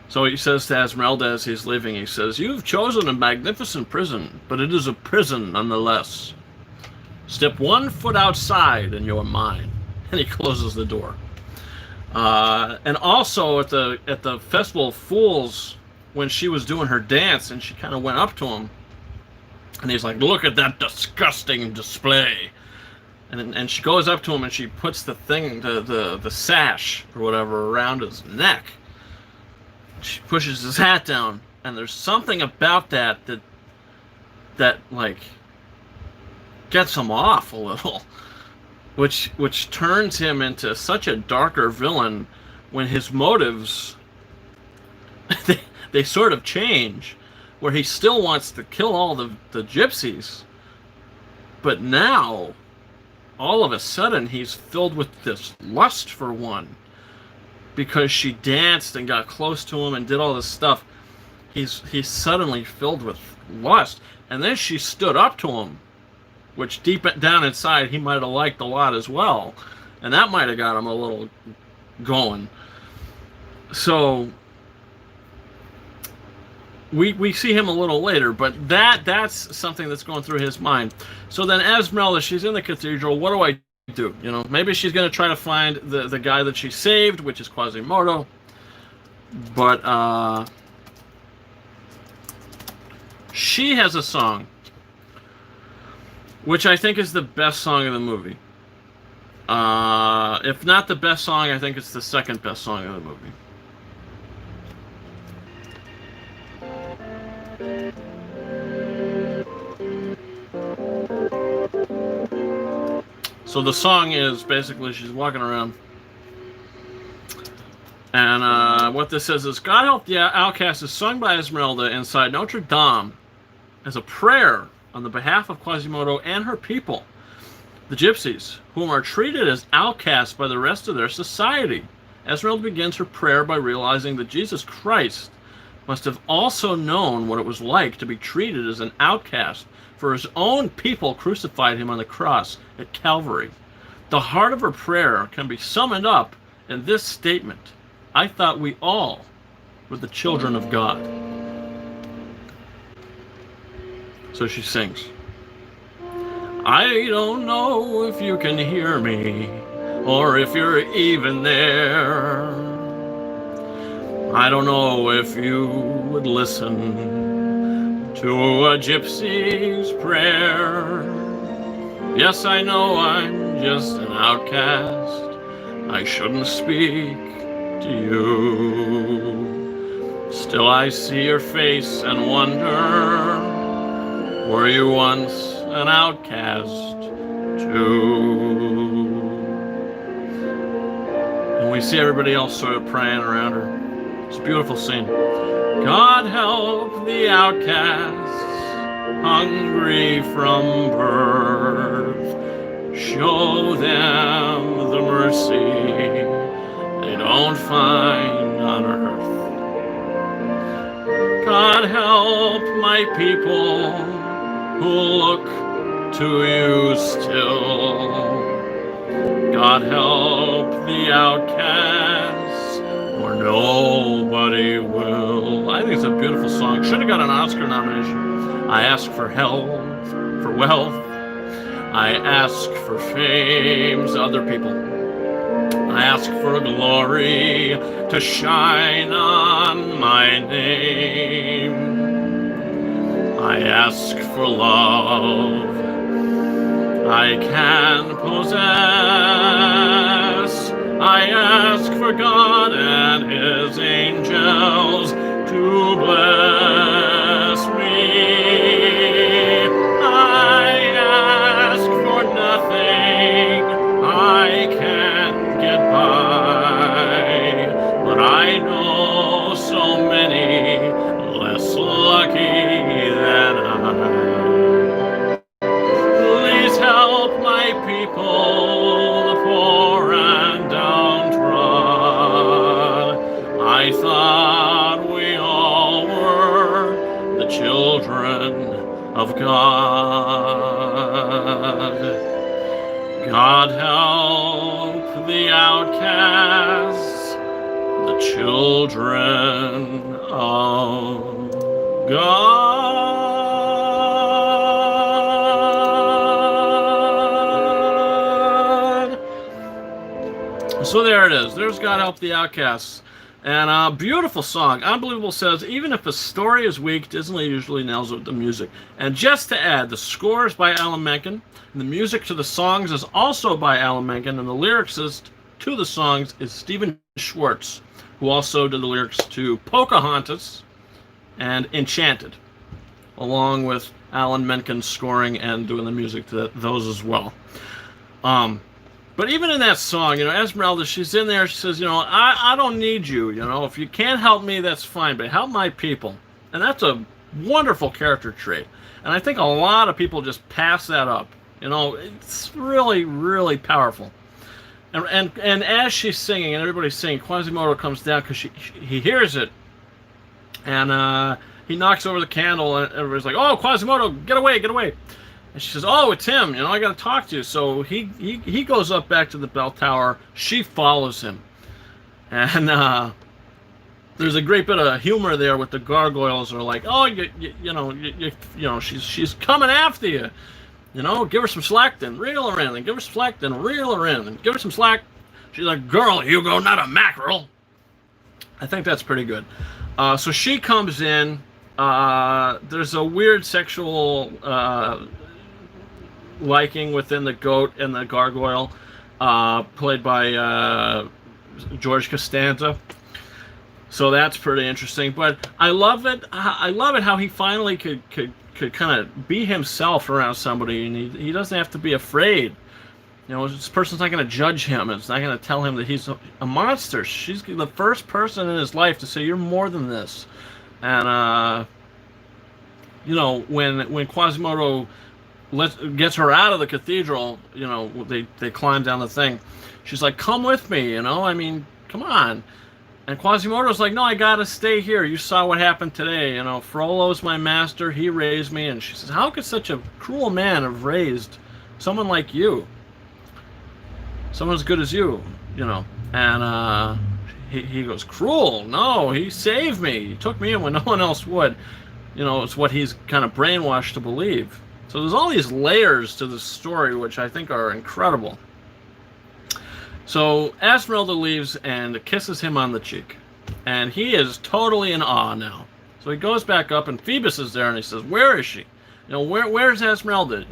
Speaker 1: So he says to Esmeralda as he's leaving, he says, "You've chosen a magnificent prison, but it is a prison nonetheless. Step 1 foot outside and you're mine." And he closes the door. And also at the Festival of Fools, when she was doing her dance and she kind of went up to him, and he's like, "Look at that disgusting display." And she goes up to him and she puts the thing, the sash or whatever, around his neck. She pushes his hat down, and there's something about that like gets him off a little, which turns him into such a darker villain when his motives they sort of change, where he still wants to kill all the gypsies, but now all of a sudden he's filled with this lust for one. Because she danced and got close to him and did all this stuff, he's suddenly filled with lust. And then she stood up to him, which deep down inside he might have liked a lot as well, and that might have got him a little going. So we see him a little later, but that's something that's going through his mind. So then Esmeralda, she's in the cathedral. What do I do? You know, maybe she's going to try to find the guy that she saved, which is Quasimodo. But she has a song, which I think is the best song of the movie. If not the best song, I think it's the second best song of the movie. So the song is basically she's walking around, and what this says is, "God Help the Outcast" is sung by Esmeralda inside Notre Dame as a prayer on the behalf of Quasimodo and her people, the gypsies, whom are treated as outcasts by the rest of their society. Esmeralda begins her prayer by realizing that Jesus Christ must have also known what it was like to be treated as an outcast, for his own people crucified him on the cross at Calvary. The heart of her prayer can be summed up in this statement: "I thought we all were the children of God." So she sings, "I don't know if you can hear me. or if you're even there. I don't know if you would listen to a gypsy's prayer. Yes, I know I'm just an outcast. I shouldn't speak to you. Still I see your face and wonder, were you once an outcast too? And we see everybody else sort of praying around her. It's a beautiful scene. God help the outcasts, hungry from birth. Show them the mercy they don't find on earth. God help my people who look to you still. God help the outcasts, or nobody will. I think it's a beautiful song. Should have got an Oscar nomination. I ask for health, for wealth. I ask for fame to other people. I ask for glory to shine on my name. I ask for love I can possess. I ask for God and His angels to bless me. I ask for nothing. I can get by, but I know so many less lucky than I. Please help my people, the poor and downtrodden. I thought we all were the children of God. God help the outcasts, the children of God. So there it is. There's God Help the Outcasts. And a beautiful song. Unbelievable says, even if a story is weak, Disney usually nails it with the music. And just to add, the score is by Alan Menken. And the music to the songs is also by Alan Menken. And the lyricist to the songs is Stephen Schwartz, who also did the lyrics to Pocahontas and Enchanted, along with Alan Menken scoring and doing the music to those as well. But even in that song, Esmeralda, she's in there, she says, I don't need you, if you can't help me, that's fine, but help my people. And that's a wonderful character trait. And I think a lot of people just pass that up. It's really, really powerful. And as she's singing, and everybody's singing, Quasimodo comes down because he hears it, and he knocks over the candle, and everybody's like, "Oh, Quasimodo, get away, get away!" And she says, "Oh, it's him. I got to talk to you." So he goes up back to the bell tower. She follows him, and there's a great bit of humor there with the gargoyles. Are like, "Oh, she's coming after you. Give her some slack, then reel her in, and give her some slack, then reel her in, and give her some slack." She's like, "Girl, Hugo, not a mackerel." I think that's pretty good. So she comes in. There's a weird sexual liking within the goat and the gargoyle, played by George Costanza. So that's pretty interesting. But I love it. I love it how he finally could kind of be himself around somebody, and he doesn't have to be afraid. This person's not going to judge him. It's not going to tell him that he's a monster. She's the first person in his life to say, "You're more than this." And when Quasimodo gets her out of the cathedral, they climb down the thing. She's like, "Come with me, come on." And Quasimodo's like, "No, I gotta stay here. You saw what happened today. Frollo's my master. He raised me." And she says, "How could such a cruel man have raised someone like you? Someone as good as you, And he goes, "Cruel? No, he saved me. He took me in when no one else would." It's what he's kind of brainwashed to believe. So there's all these layers to the story, which I think are incredible. So Esmeralda leaves and kisses him on the cheek. And he is totally in awe now. So he goes back up, and Phoebus is there, and he says, "Where is she? You know, where's Esmeralda?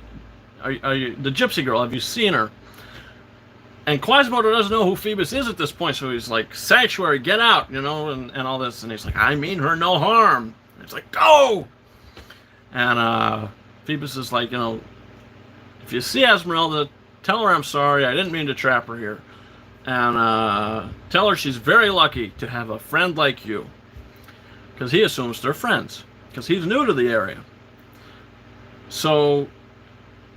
Speaker 1: Are you the gypsy girl? Have you seen her?" And Quasimodo doesn't know who Phoebus is at this point, so he's like, "Sanctuary, get out," you know, and all this. And he's like, "I mean her no harm." And he's like, "Go!" And Phoebus is like, "If you see Esmeralda, tell her I'm sorry. I didn't mean to trap her here. And tell her she's very lucky to have a friend like you." Because he assumes they're friends. Because he's new to the area. So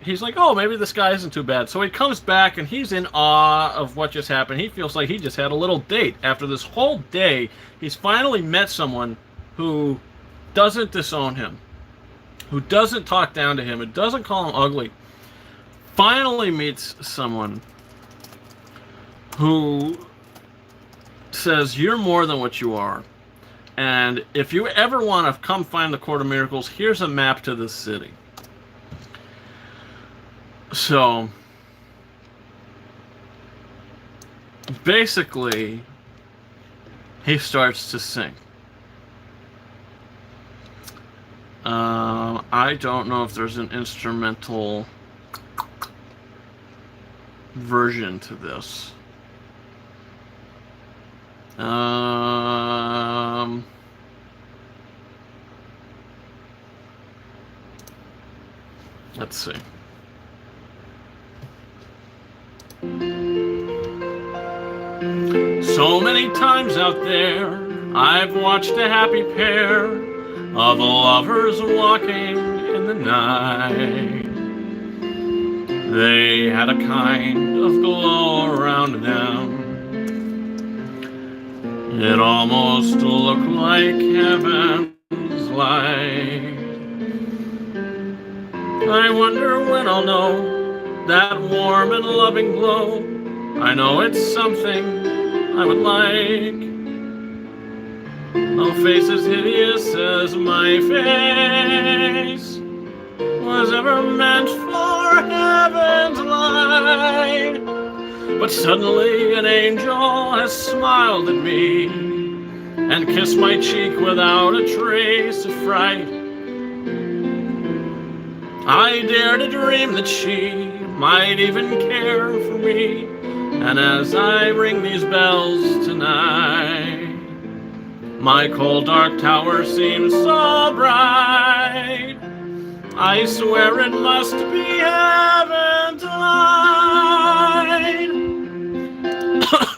Speaker 1: he's like, "Oh, maybe this guy isn't too bad." So he comes back, and he's in awe of what just happened. He feels like he just had a little date. After this whole day, he's finally met someone who doesn't disown him, who doesn't talk down to him, who doesn't call him ugly. Finally meets someone who says, "You're more than what you are. And if you ever want to come find the Court of Miracles, here's a map to the city." So basically, he starts to sing. I don't know if there's an instrumental version to this. Let's see. So many times out there, I've watched a happy pair of lovers walking in the night. They had a kind of glow around them. It almost looked like heaven's light. I wonder when I'll know that warm and loving glow. I know it's something I would like. A face as hideous as my face was ever meant for heaven's light. But suddenly an angel has smiled at me and kissed my cheek without a trace of fright. I dare to dream that she might even care for me. And as I ring these bells tonight, my cold dark tower seems so bright. I swear it must be heaven's light.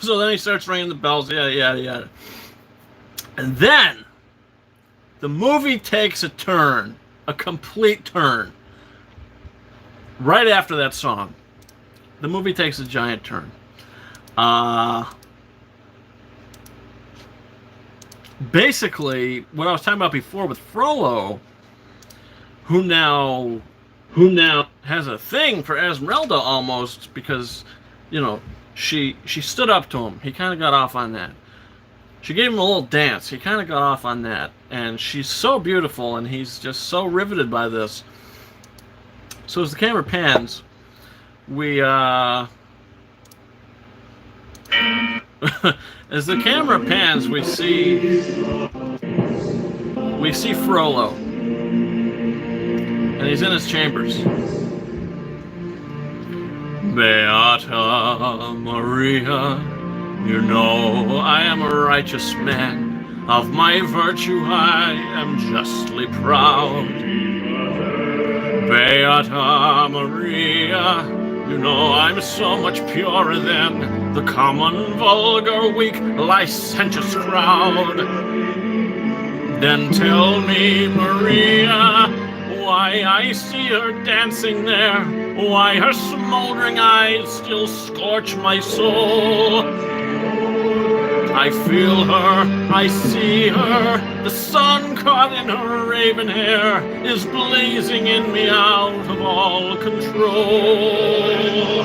Speaker 1: So then he starts ringing the bells, yada. And then the movie takes a turn, a complete turn. Right after that song, the movie takes a giant turn. Basically, what I was talking about before with Frollo, who now has a thing for Esmeralda almost because, she stood up to him. He kind of got off on that. She gave him a little dance. He kind of got off on that. And she's so beautiful, and he's just so riveted by this. So as the camera pans, we as the camera pans, we see Frollo, and he's in his chambers. Beata Maria, you know I am a righteous man. Of my virtue I am justly proud. Beata Maria, you know I'm so much purer than the common, vulgar, weak, licentious crowd. Then tell me, Maria, why I see her dancing there, why her smoldering eyes still scorch my soul. I feel her, I see her, the sun caught in her raven hair is blazing in me out of all control.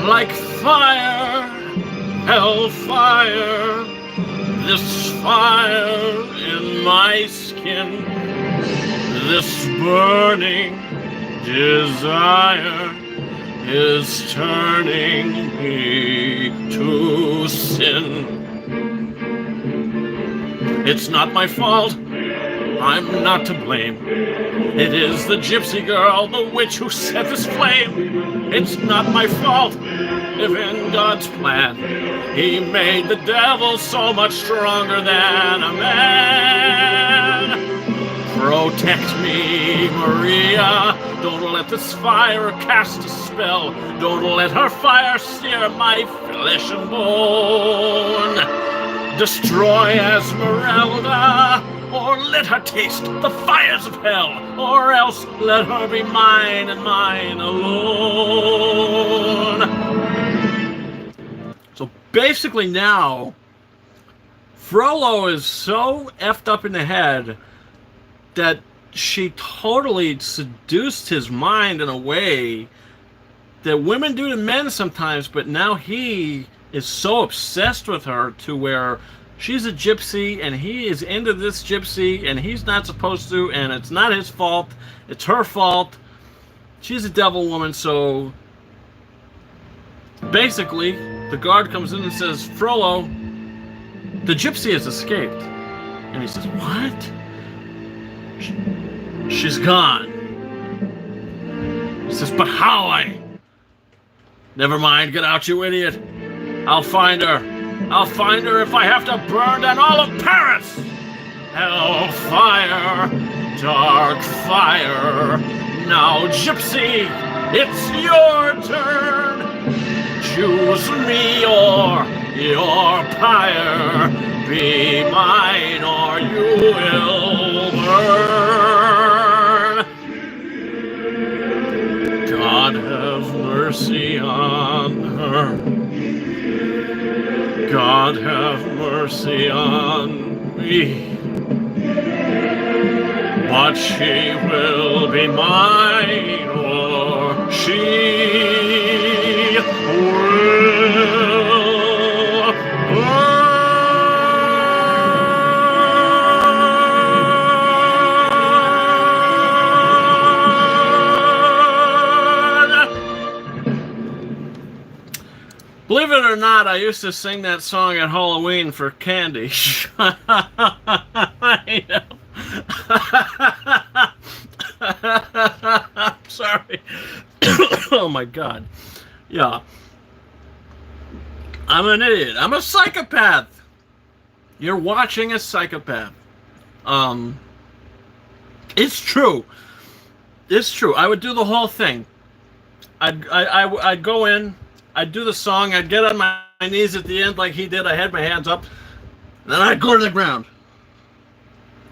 Speaker 1: Like fire, hellfire, this fire in my skin, this burning desire is turning me to sin. It's not my fault, I'm not to blame. It is the gypsy girl, the witch who set this flame. It's not my fault if in God's plan he made the devil so much stronger than a man. Protect me, Maria. Don't let this fire cast a spell. Don't let her fire sear my flesh and bone. Destroy Esmeralda, or let her taste the fires of hell, or else let her be mine and mine alone. So basically now, Frollo is so effed up in the head that she totally seduced his mind in a way that women do to men sometimes, but now he is so obsessed with her to where she's a gypsy and he is into this gypsy and he's not supposed to, and it's not his fault, it's her fault. She's a devil woman. So basically the guard comes in and says, Frollo, the gypsy has escaped. And he says, what? She's gone. He says, but how? Never mind, get out, you idiot. I'll find her. I'll find her if I have to burn down all of Paris. Hellfire, dark fire. Now, gypsy, it's your turn. Choose me or your pyre. Be mine or you will burn. God have mercy on her. God have mercy on me. But she will be mine, or she will burn. Believe it or not, I used to sing that song at Halloween for candy. I know. Sorry. Oh my God. Yeah. I'm an idiot. I'm a psychopath. You're watching a psychopath. It's true. It's true. I would do the whole thing. I'd go in. I'd do the song. I'd get on my knees at the end like he did. I had my hands up. And then I'd go to the ground.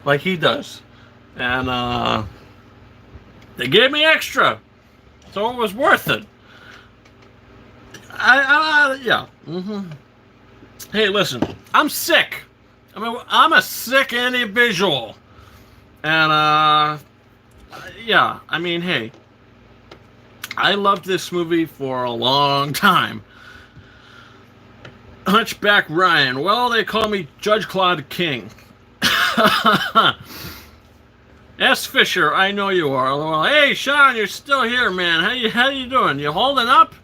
Speaker 1: Like he does. And they gave me extra. So it was worth it. Yeah. Mm-hmm. Hey, listen. I'm sick. I'm a sick individual. And, yeah. I mean, hey. I loved this movie for a long time. Hunchback Ryan. Well, they call me Judge Claude King. S. Fisher, I know you are. Well, hey, Sean, you're still here, man. How you doing? You holding up?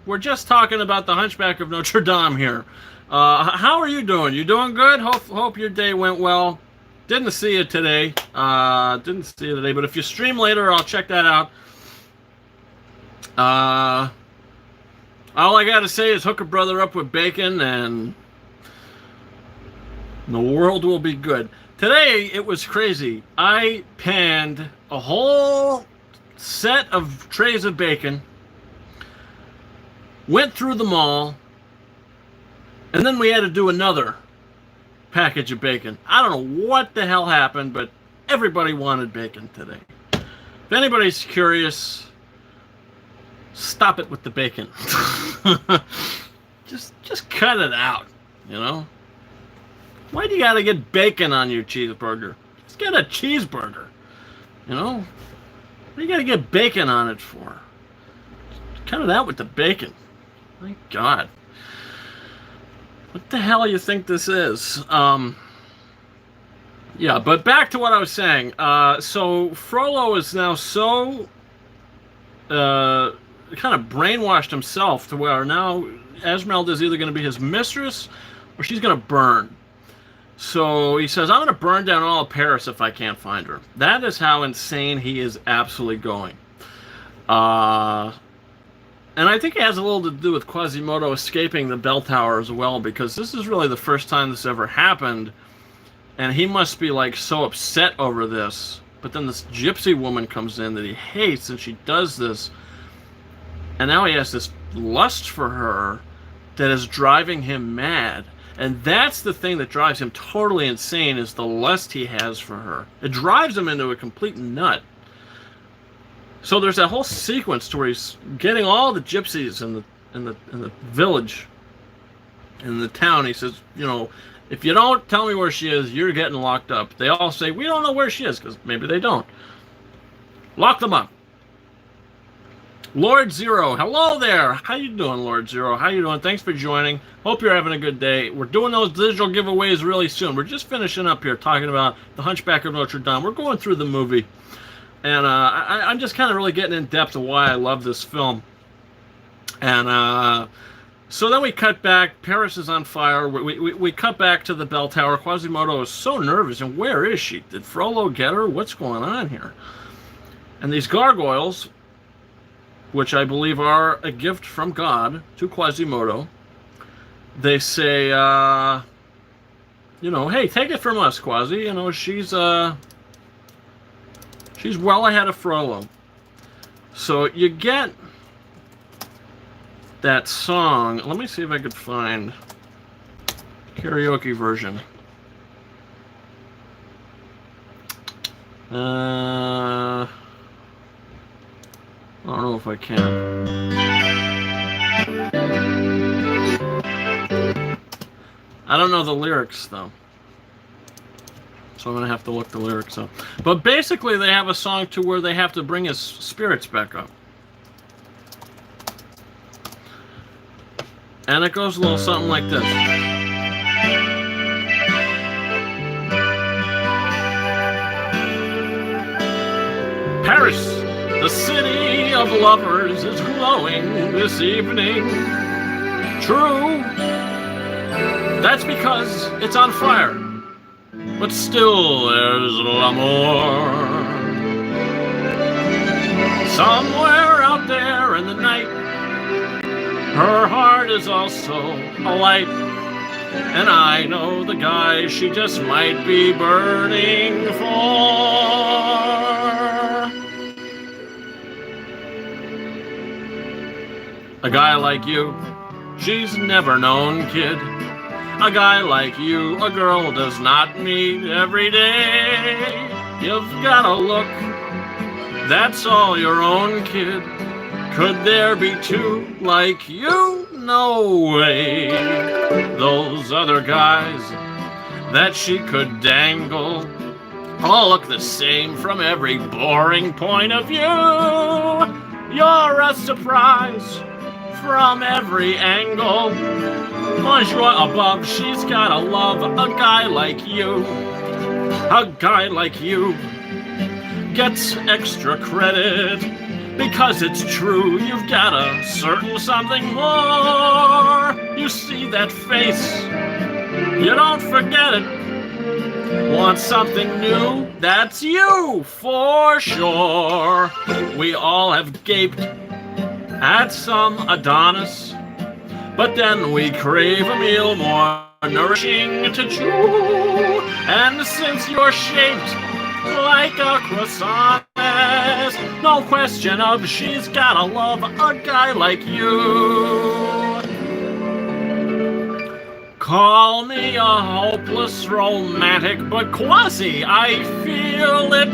Speaker 1: We're just talking about the Hunchback of Notre Dame here. How are you doing? You doing good? Hope your day went well. Didn't see you today. But if you stream later, I'll check that out. All I gotta say is hook a brother up with bacon and the world will be good. Today, it was crazy. I panned a whole set of trays of bacon, went through them all, and then we had to do another package of bacon. I don't know what the hell happened, but everybody wanted bacon today. If anybody's curious, stop it with the bacon. just cut it out, you know? Why do you gotta get bacon on your cheeseburger? Just get a cheeseburger, you know? What do you gotta get bacon on it for? Just cut it out with the bacon. My God. What the hell you think this is? Yeah, but back to what I was saying. So Frollo is now so kind of brainwashed himself to where now Esmeralda is either going to be his mistress or she's going to burn. So he says, I'm going to burn down all of Paris if I can't find her. That is how insane he is absolutely going. And I think it has a little to do with Quasimodo escaping the bell tower as well, because this is really the first time this ever happened. And he must be like so upset over this. But then this gypsy woman comes in that he hates, and she does this. And now he has this lust for her that is driving him mad. And that's the thing that drives him totally insane, is the lust he has for her. It drives him into a complete nut. So there's that whole sequence to where he's getting all the gypsies in the village, in the town. He says, you know, if you don't tell me where she is, you're getting locked up. They all say, we don't know where she is, because maybe they don't. Lock them up. Lord Zero, hello there. How you doing, Lord Zero? How you doing? Thanks for joining. Hope you're having a good day. We're doing those digital giveaways really soon. We're just finishing up here talking about The Hunchback of Notre Dame. We're going through the movie. And I'm just kind of really getting in depth of why I love this film. And so then we cut back. Paris is on fire. We cut back to the bell tower. Quasimodo is so nervous. And where is she? Did Frollo get her? What's going on here? And these gargoyles, which I believe are a gift from God to Quasimodo, they say, you know, hey, take it from us, Quasi. You know, she's well ahead of Frollo. So you get that song. Let me see if I could find karaoke version. I don't know if I can. I don't know the lyrics, though. So I'm going to have to look the lyrics up. But basically, they have a song to where they have to bring his spirits back up. And it goes a little something like this. Paris, the city of lovers, is glowing this evening. True, that's because it's on fire. But still there's l'amour. Somewhere out there in the night, her heart is also alight. And I know the guy she just might be burning for. A guy like you, she's never known, kid. A guy like you, a girl does not meet every day. You've got a look that's all your own, kid. Could there be two like you? No way. Those other guys that she could dangle all look the same from every boring point of view. You're a surprise from every angle. Bonjour above, she's gotta love a guy like you. A guy like you gets extra credit because it's true. You've got a certain something more. You see that face, you don't forget it. Want something new? That's you for sure. We all have gaped at some Adonis, but then we crave a meal more nourishing to chew. And since you're shaped like a croissant, no question of she's gotta love a guy like you. Call me a hopeless romantic, but Quasi, I feel it.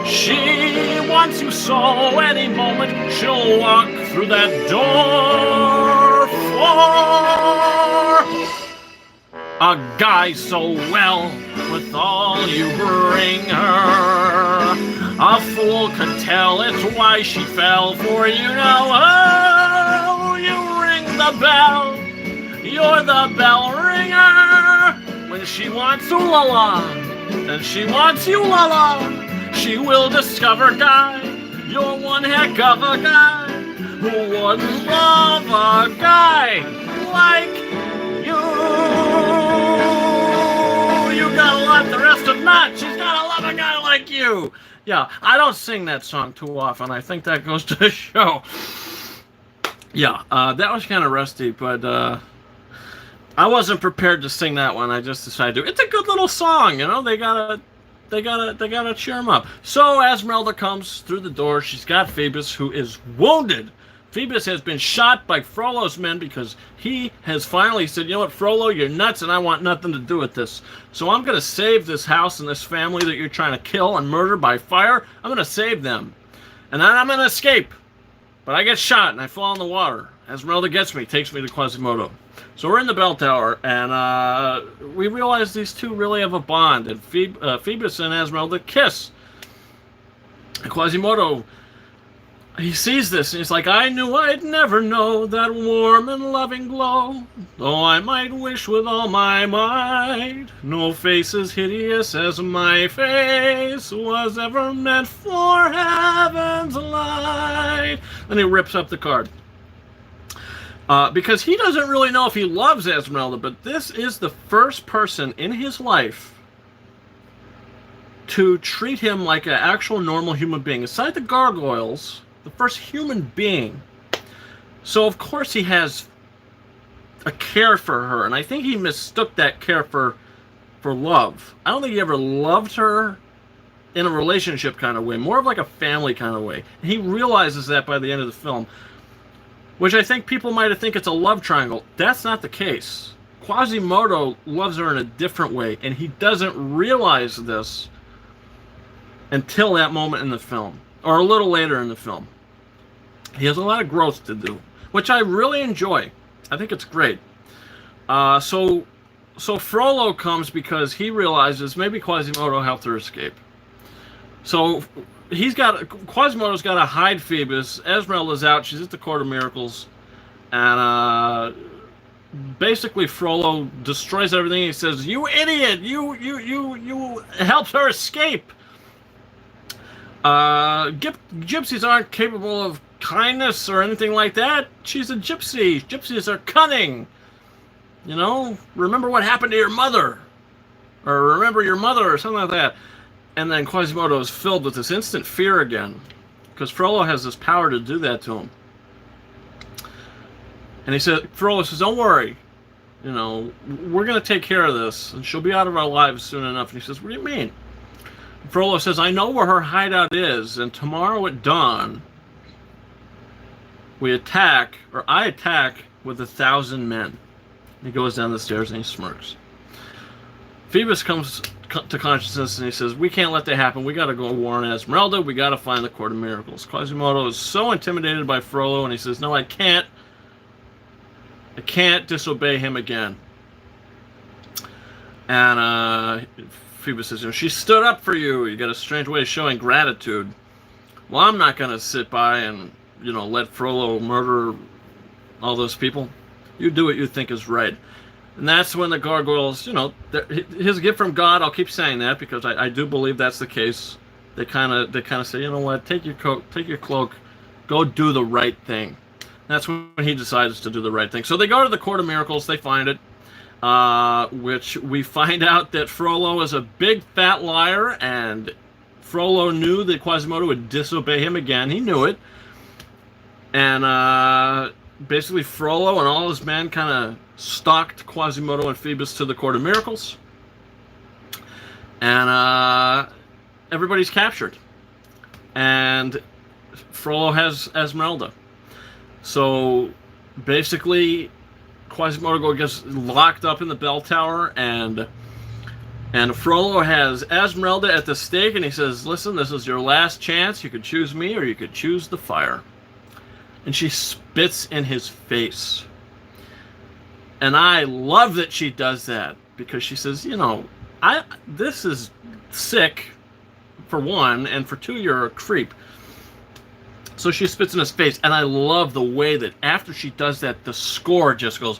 Speaker 1: She wants you so any moment she'll walk through that door for a guy so well with all you bring her. A fool could tell it's why she fell for you now. Oh, you ring the bell, you're the bell ringer. When she wants ooh-la-la, and she wants you la-la, she will discover, guy, You're one heck of a guy. Who wouldn't love a guy like you? You gotta love the rest of not. She's gotta love a guy like you. Yeah, I don't sing that song too often. I think that goes to show. Yeah, that was kind of rusty, but I wasn't prepared to sing that one. I just decided to. It's a good little song, you know. They gotta cheer him up. So Esmeralda comes through the door. She's got Phoebus, who is wounded. Phoebus has been shot by Frollo's men because he has finally said, you know what, Frollo, you're nuts and I want nothing to do with this. So I'm going to save this house and this family that you're trying to kill and murder by fire. I'm going to save them. And then I'm going to escape. But I get shot and I fall in the water. Esmeralda gets me, takes me to Quasimodo. So we're in the bell tower, and we realize these two really have a bond. And Phoebus and Esmeralda kiss. And Quasimodo, he sees this, and he's like, I knew I'd never know that warm and loving glow, though I might wish with all my might, no face as hideous as my face was ever meant for heaven's light. Then he rips up the card. Because he doesn't really know if he loves Esmeralda, but this is the first person in his life to treat him like an actual normal human being. Aside the gargoyles, the first human being. So, of course, he has a care for her, and I think he mistook that care for love. I don't think he ever loved her in a relationship kind of way, more of like a family kind of way. And he realizes that by the end of the film. Which I think people might think it's a love triangle. That's not the case. Quasimodo loves her in a different way, and he doesn't realize this until that moment in the film, or a little later in the film. He has a lot of growth to do, which I really enjoy. I think it's great. So Frollo comes because he realizes maybe Quasimodo helped her escape. So Quasimodo's got to hide Phoebus. Esmeralda's out. She's at the Court of Miracles. And basically Frollo destroys everything. He says, you idiot! You helped her escape! Gypsies aren't capable of kindness or anything like that. She's a gypsy. Gypsies are cunning. You know, remember what happened to your mother. Or remember your mother or something like that. And then Quasimodo is filled with this instant fear again, because Frollo has this power to do that to him. And Frollo says, don't worry, you know, we're going to take care of this, and she'll be out of our lives soon enough. And he says, what do you mean? And Frollo says, I know where her hideout is, and tomorrow at dawn, I attack with 1,000 men. And he goes down the stairs and he smirks. Phoebus comes to consciousness and he says, we can't let that happen. We got to go warn Esmeralda. We got to find the Court of Miracles. Quasimodo is so intimidated by Frollo, and he says, no, I can't disobey him again. And Phoebus says, you know, she stood up for you. You got a strange way of showing gratitude. Well, I'm not going to sit by and, you know, let Frollo murder all those people. You do what you think is right. And that's when the gargoyles, you know, his gift from God. I'll keep saying that because I do believe that's the case. They kind of say, you know what, take your coat, take your cloak, go do the right thing. That's when he decides to do the right thing. So they go to the Court of Miracles. They find it, which we find out that Frollo is a big fat liar, and Frollo knew that Quasimodo would disobey him again. He knew it, and basically Frollo and all his men kind of stalked Quasimodo and Phoebus to the Court of Miracles, and everybody's captured, and Frollo has Esmeralda. So basically Quasimodo gets locked up in the bell tower, and Frollo has Esmeralda at the stake, and he says, listen, this is your last chance. You could choose me or you could choose the fire. And she spits in his face. And I love that she does that, because she says, you know, this is sick, for one, and for two, you're a creep. So she spits in his face, and I love the way that after she does that, the score just goes,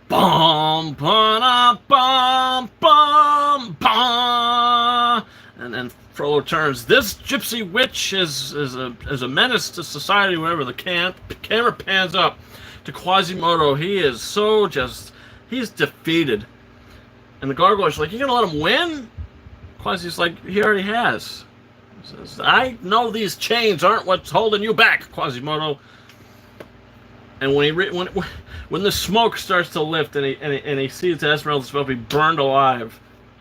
Speaker 1: bum, ba, bum, bum, bum. And then Frollo turns. This gypsy witch is a menace to society. Whenever the camera pans up to Quasimodo, he is so he's defeated. And the gargoyle's like, "You gonna let him win?" Quasi's like, "He already has." He says, "I know these chains aren't what's holding you back, Quasimodo." And when the smoke starts to lift and he sees Esmeralda's supposed to be burned alive,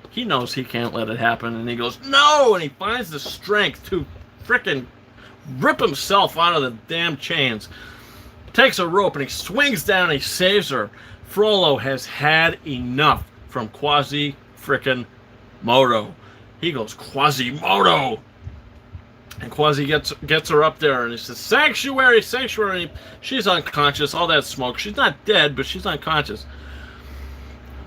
Speaker 1: he knows he can't let it happen, and he goes, "No!" And he finds the strength to frickin' rip himself out of the damn chains. Takes a rope and he swings down and he saves her. Frollo has had enough from Quasi-frickin-Modo. He goes, "Quasimodo!" And Quasi gets her up there and he says, "Sanctuary, sanctuary." She's unconscious, all that smoke. She's not dead, but she's unconscious.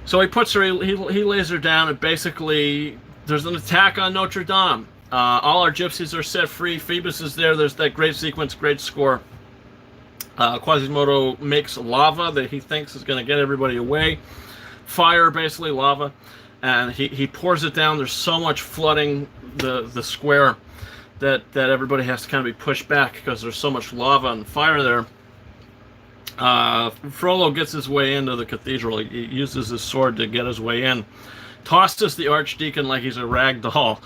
Speaker 1: So he puts her, he lays her down, and basically there's an attack on Notre Dame. All our gypsies are set free. Phoebus is there. There's that great sequence, great score. Quasimodo makes lava that he thinks is going to get everybody away. Fire, basically, lava. And he pours it down. There's so much flooding the square that everybody has to kind of be pushed back because there's so much lava and fire there. Frollo gets his way into the cathedral. He uses his sword to get his way in, tosses the archdeacon like he's a rag doll,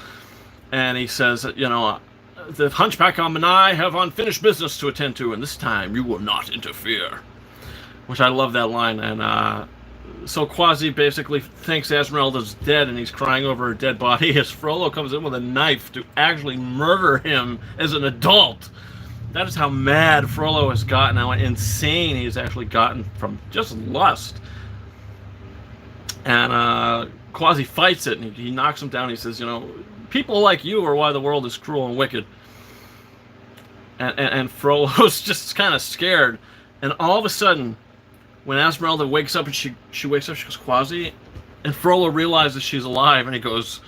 Speaker 1: and he says, "The Hunchback of Notre have unfinished business to attend to, and this time you will not interfere." Which I love that line. And so Quasi basically thinks Esmeralda's dead, and he's crying over her dead body as Frollo comes in with a knife to actually murder him as an adult. That is how mad Frollo has gotten, how insane he's actually gotten from just lust. And Quasi fights it, and he knocks him down. He says, "People like you are why the world is cruel and wicked." And Frollo's just kind of scared. And all of a sudden, when Esmeralda wakes up and she wakes up, she goes, "Quasi," and Frollo realizes she's alive, and he goes,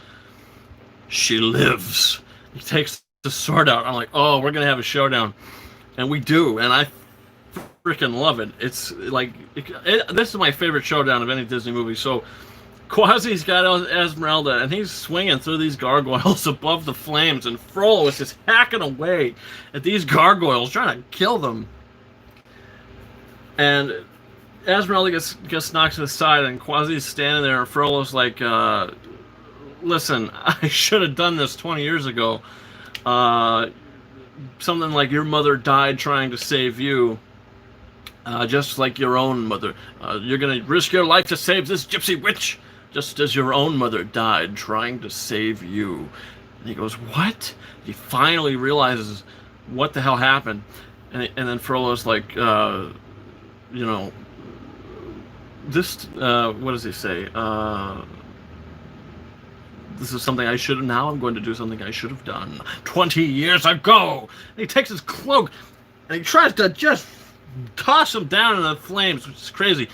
Speaker 1: "She lives." He takes the sword out. I'm like, "Oh, we're gonna have a showdown," and we do, and I freaking love it. It's like this is my favorite showdown of any Disney movie. So Quasi's got Esmeralda, and he's swinging through these gargoyles above the flames, and Frollo is just hacking away at these gargoyles, trying to kill them. And Esmeralda gets knocked to the side, and Quasi's standing there, and Frollo's like, "Listen, I should have done this 20 years ago. Something like your mother died trying to save you, just like your own mother. You're going to risk your life to save this gypsy witch, just as your own mother died trying to save you." And he goes, "What?" He finally realizes what the hell happened. And then Frollo's like, this, what does he say? "This is something I should have. Now I'm going to do something I should have done 20 years ago." And he takes his cloak and he tries to just toss him down in the flames, which is crazy.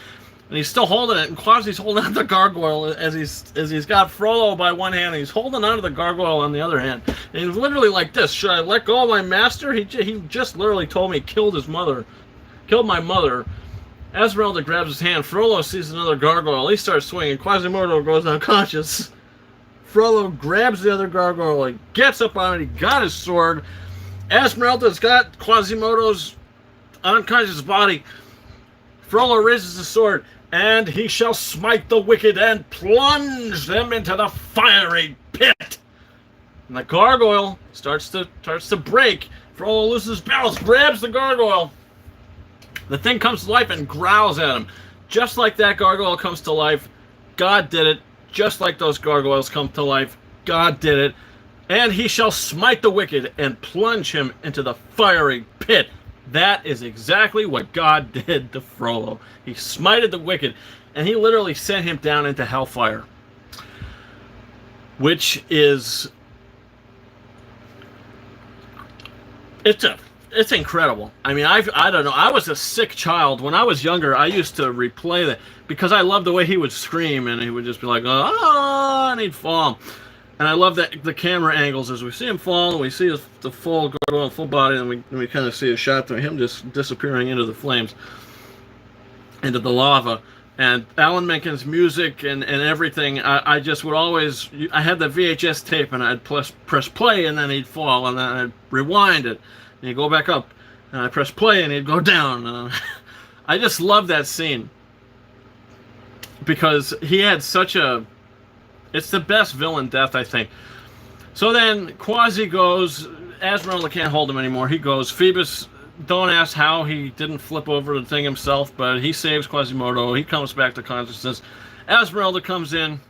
Speaker 1: And he's still holding it, and Quasi's holding on to the gargoyle as he's got Frollo by one hand, and he's holding onto the gargoyle on the other hand. And he's literally like this: "Should I let go of my master? He just literally told me he killed my mother." Esmeralda grabs his hand. Frollo sees another gargoyle. He starts swinging. Quasimodo goes unconscious. Frollo grabs the other gargoyle, he gets up on it, he got his sword. Esmeralda's got Quasimodo's unconscious body. Frollo raises his sword, and he shall smite the wicked and plunge them into the fiery pit. And the gargoyle starts to break. Frollo loses his balance, grabs the gargoyle. The thing comes to life and growls at him. Just like that gargoyle comes to life, God did it. Just like those gargoyles come to life, God did it. And he shall smite the wicked and plunge him into the fiery pit. That is exactly what God did to Frollo. He smited the wicked, and he literally sent him down into hellfire. Which is... It's incredible. I mean, I don't know. I was a sick child. When I was younger, I used to replay that because I loved the way he would scream, and he would just be like, "Ah," and he'd fall. And I love that the camera angles as we see him fall, and we see the full gargoyle, full body, and we kind of see a shot of him just disappearing into the flames, into the lava. And Alan Menken's music and everything, I just would always, I had the VHS tape and I'd press play and then he'd fall and then I'd rewind it and he'd go back up and I'd press play and he'd go down. I just love that scene because he had such a, it's the best villain death, I think. So then Quasi goes, Esmeralda can't hold him anymore. He goes, Phoebus, don't ask how he didn't flip over the thing himself, but he saves Quasimodo. He comes back to consciousness. Esmeralda comes in,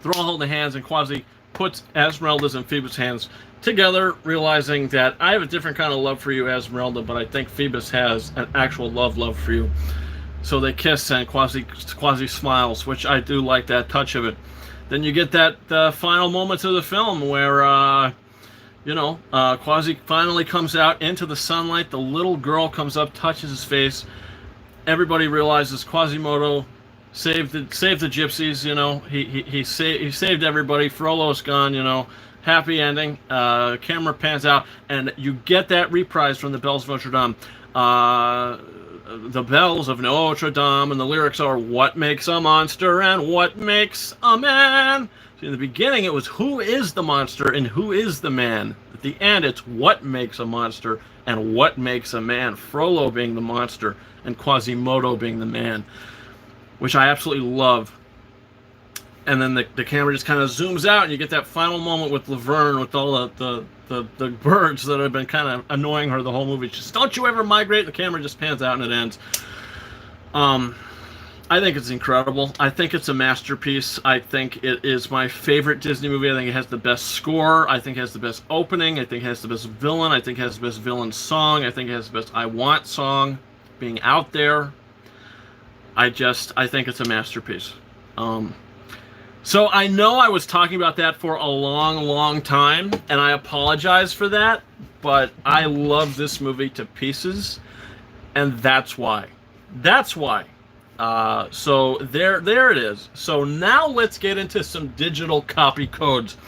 Speaker 1: they're all holding hands, and Quasi puts Esmeralda's and Phoebus' hands together, realizing that I have a different kind of love for you, Esmeralda, but I think Phoebus has an actual love for you. So they kiss, and Quasi smiles, which I do like that touch of it. Then you get that final moments of the film where, Quasi finally comes out into the sunlight. The little girl comes up, touches his face. Everybody realizes Quasimodo saved the gypsies. He saved everybody. Frollo's gone. Happy ending. Camera pans out, and you get that reprise from the Bells of Notre Dame. The bells of Notre Dame, and the lyrics are, what makes a monster and what makes a man? So in the beginning it was who is the monster and who is the man. At the end it's what makes a monster and what makes a man. Frollo being the monster and Quasimodo being the man, which I absolutely love. And then the camera just kind of zooms out and you get that final moment with Laverne with all the birds that have been kind of annoying her the whole movie. She says, don't you ever migrate? The camera just pans out and it ends. I think it's incredible. I think it's a masterpiece. I think it is my favorite Disney movie. I think it has the best score. I think it has the best opening. I think it has the best villain. I think it has the best villain song. I think it has the best I Want song being out there. I think it's a masterpiece. So I know I was talking about that for a long time, and I apologize for that, but I love this movie to pieces, and that's why. That's why. So there it is. So now let's get into some digital copy codes.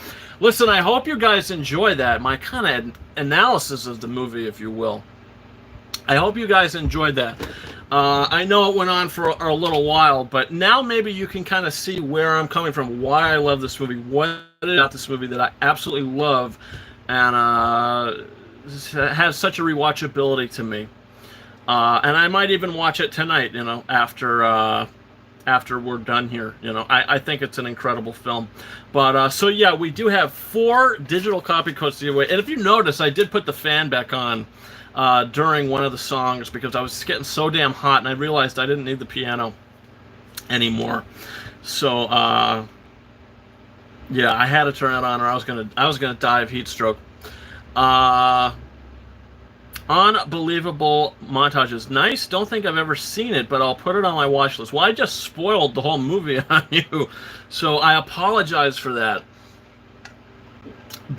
Speaker 1: Listen, I hope you guys enjoy that, my kind of analysis of the movie, if you will. I hope you guys enjoyed that. I know it went on for a little while, but now maybe you can kind of see where I'm coming from, why I love this movie, what it is about this movie that I absolutely love, and has such a rewatchability to me. And I might even watch it tonight, after we're done here. I think it's an incredible film. But so yeah, we do have 4 digital copy codes to give away. And if you notice, I did put the fan back on during one of the songs because I was getting so damn hot and I realized I didn't need the piano anymore. So yeah, I had to turn it on or I was gonna die of heat stroke. Unbelievable montages. Nice. Don't think I've ever seen it, but I'll put it on my watch list. Well, I just spoiled the whole movie on you, so I apologize for that.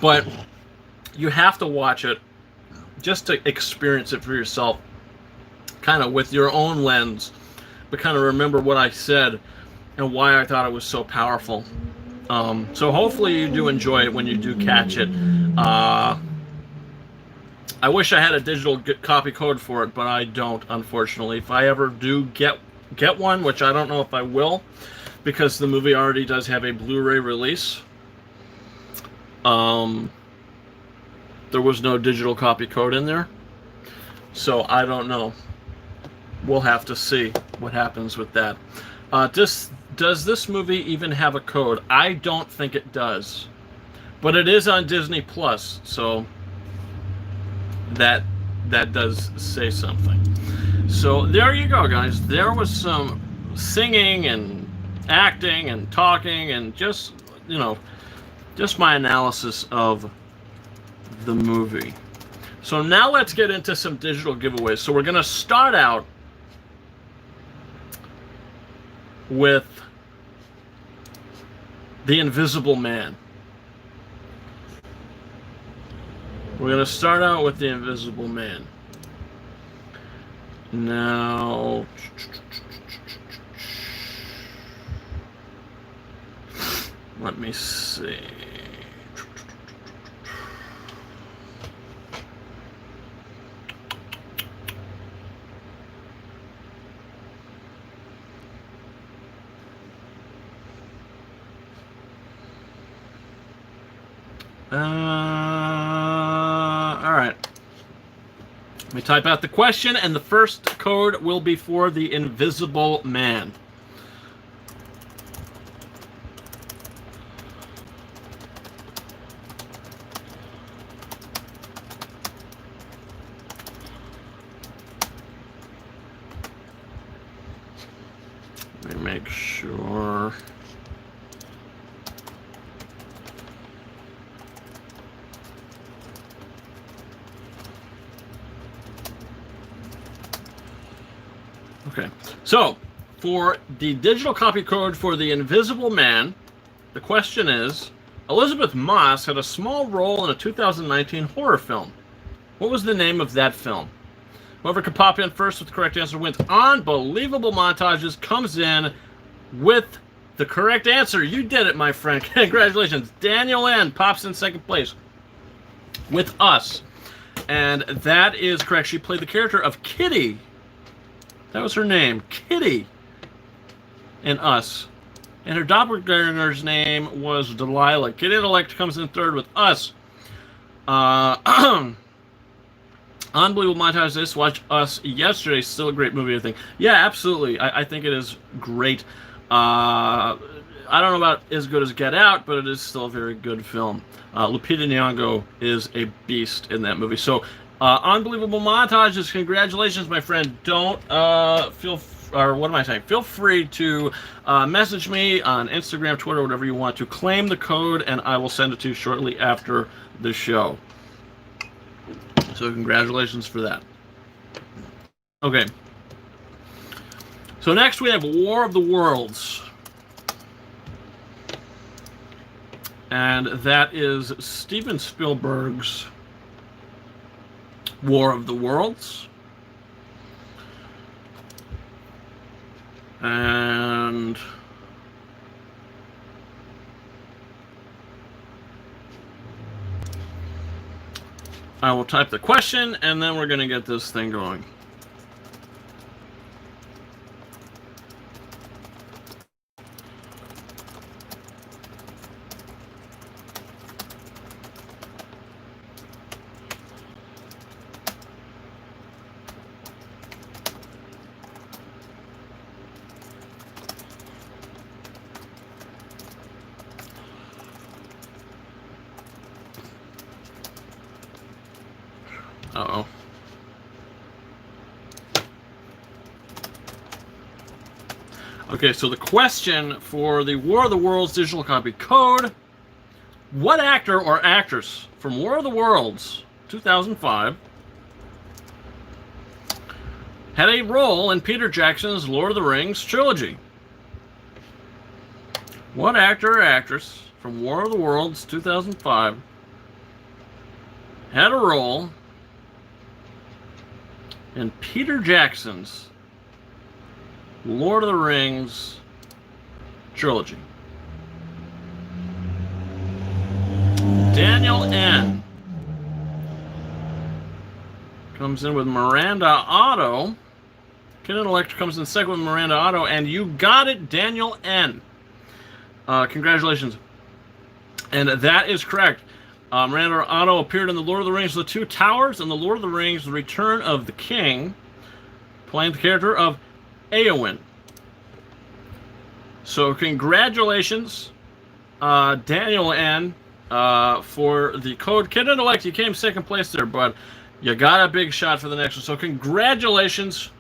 Speaker 1: But you have to watch it just to experience it for yourself, kind of with your own lens, but kind of remember what I said and why I thought it was so powerful. So hopefully you do enjoy it when you do catch it. I wish I had a digital copy code for it, but I don't, unfortunately. If I ever do get one, which I don't know if I will, because the movie already does have a Blu-ray release. There was no digital copy code in there, so I don't know. We'll have to see what happens with that. Does this movie even have a code? I don't think it does, but it is on Disney Plus, so that does say something. So there you go, guys. There was some singing and acting and talking and just my analysis of the movie. So now let's get into some digital giveaways. So we're going to start out with The Invisible Man. We're going to start out with The Invisible Man. Now, let me see. All right. Let me type out the question, and the first code will be for the Invisible Man. Let me make sure. Okay, so for the digital copy code for the Invisible Man, the question is, Elizabeth Moss had a small role in a 2019 horror film. What was the name of that film? Whoever can pop in first with the correct answer wins. Unbelievable Montages comes in with the correct answer. You did it, my friend. Congratulations. Daniel N. pops in second place with Us. And that is correct. She played the character of Kitty. That was her name, Kitty, in Us. And her doppelganger's name was Delilah. Kid Intellect comes in third with Us. Unbelievable Montage. This watched Us yesterday. Still a great movie, I think. Yeah, absolutely. I think it is great. I don't know about as good as Get Out, but it is still a very good film. Lupita Nyong'o is a beast in that movie. So, Unbelievable Montages. Congratulations, my friend. Don't feel free to message me on Instagram, Twitter, whatever you want to. Claim the code, and I will send it to you shortly after the show. So congratulations for that. Okay. So next we have War of the Worlds. And that is Steven Spielberg's War of the Worlds. And I will type the question, and then we're going to get this thing going. Uh-oh. Okay, so the question for the War of the Worlds digital copy code: what actor or actress from War of the Worlds 2005 had a role in Peter Jackson's Lord of the Rings trilogy? What actor or actress from War of the Worlds 2005 had a role in Peter Jackson's Lord of the Rings trilogy? Daniel N. comes in with Miranda Otto. Kid Intellect comes in second with Miranda Otto, and you got it, Daniel N. Congratulations. And that is correct. Miranda Otto appeared in The Lord of the Rings, The Two Towers, and The Lord of the Rings, The Return of the King, playing the character of Eowyn. So congratulations, Daniel N, for the code. Kid Intellect, you came second place there, but you got a big shot for the next one. So congratulations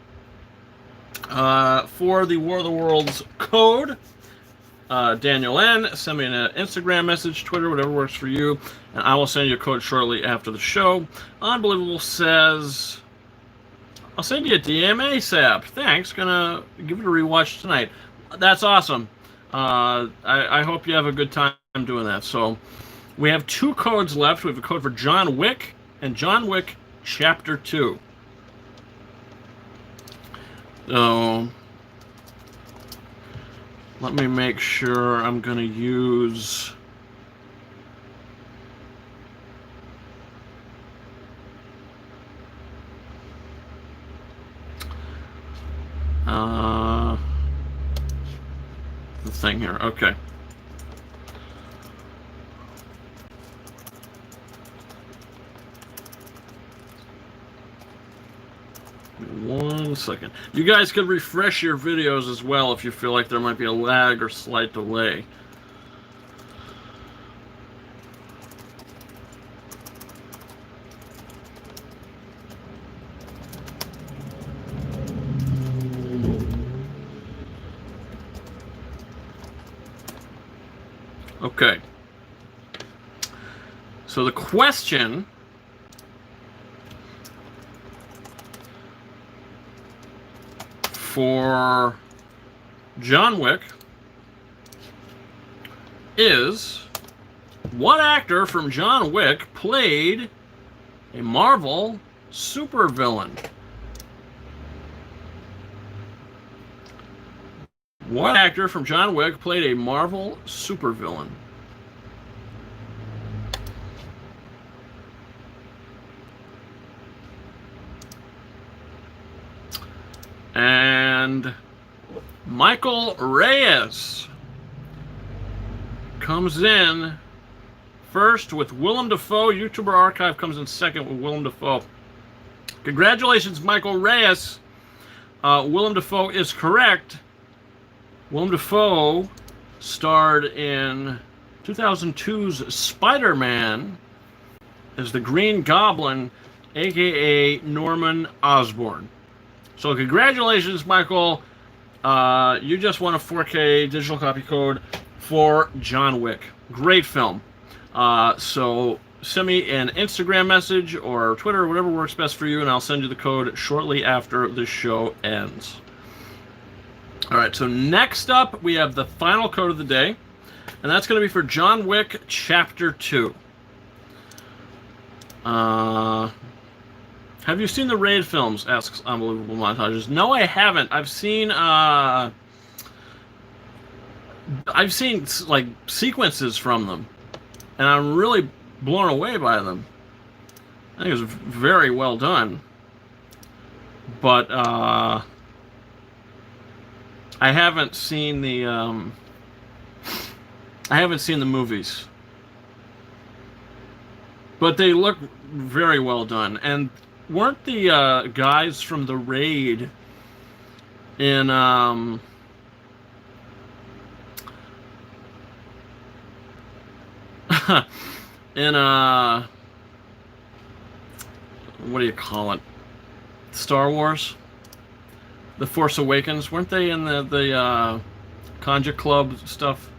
Speaker 1: for the War of the Worlds code. Daniel N, send me an Instagram message, Twitter, whatever works for you, and I will send you a code shortly after the show. Unbelievable says, I'll send you a DM ASAP. Thanks. Gonna give it a rewatch tonight. That's awesome. I hope you have a good time doing that. So we have two codes left. We have a code for John Wick and John Wick Chapter 2. So let me make sure I'm going to use the thing here. Okay. 1 second. You guys could refresh your videos as well if you feel like there might be a lag or slight delay. Okay. So the question for John Wick is, what actor from John Wick played a Marvel supervillain? What actor from John Wick played a Marvel supervillain? And Michael Reyes comes in first with Willem Dafoe. YouTuber Archive comes in second with Willem Dafoe. Congratulations, Michael Reyes. Willem Dafoe is correct. Willem Dafoe starred in 2002's Spider-Man as the Green Goblin, aka Norman Osborn. So congratulations, Michael. You just won a 4K digital copy code for John Wick. Great film. So send me an Instagram message or Twitter or whatever works best for you, and I'll send you the code shortly after the show ends. All right, so next up, we have the final code of the day, and that's going to be for John Wick Chapter 2. Have you seen the Raid films? Asks Unbelievable Montages. No, I haven't. I've seen like sequences from them, and I'm really blown away by them. I think it was very well done, but I haven't seen the movies, but they look very well done. And weren't the guys from the Raid in in what do you call it? Star Wars? The Force Awakens? Weren't they in the Conja Club stuff?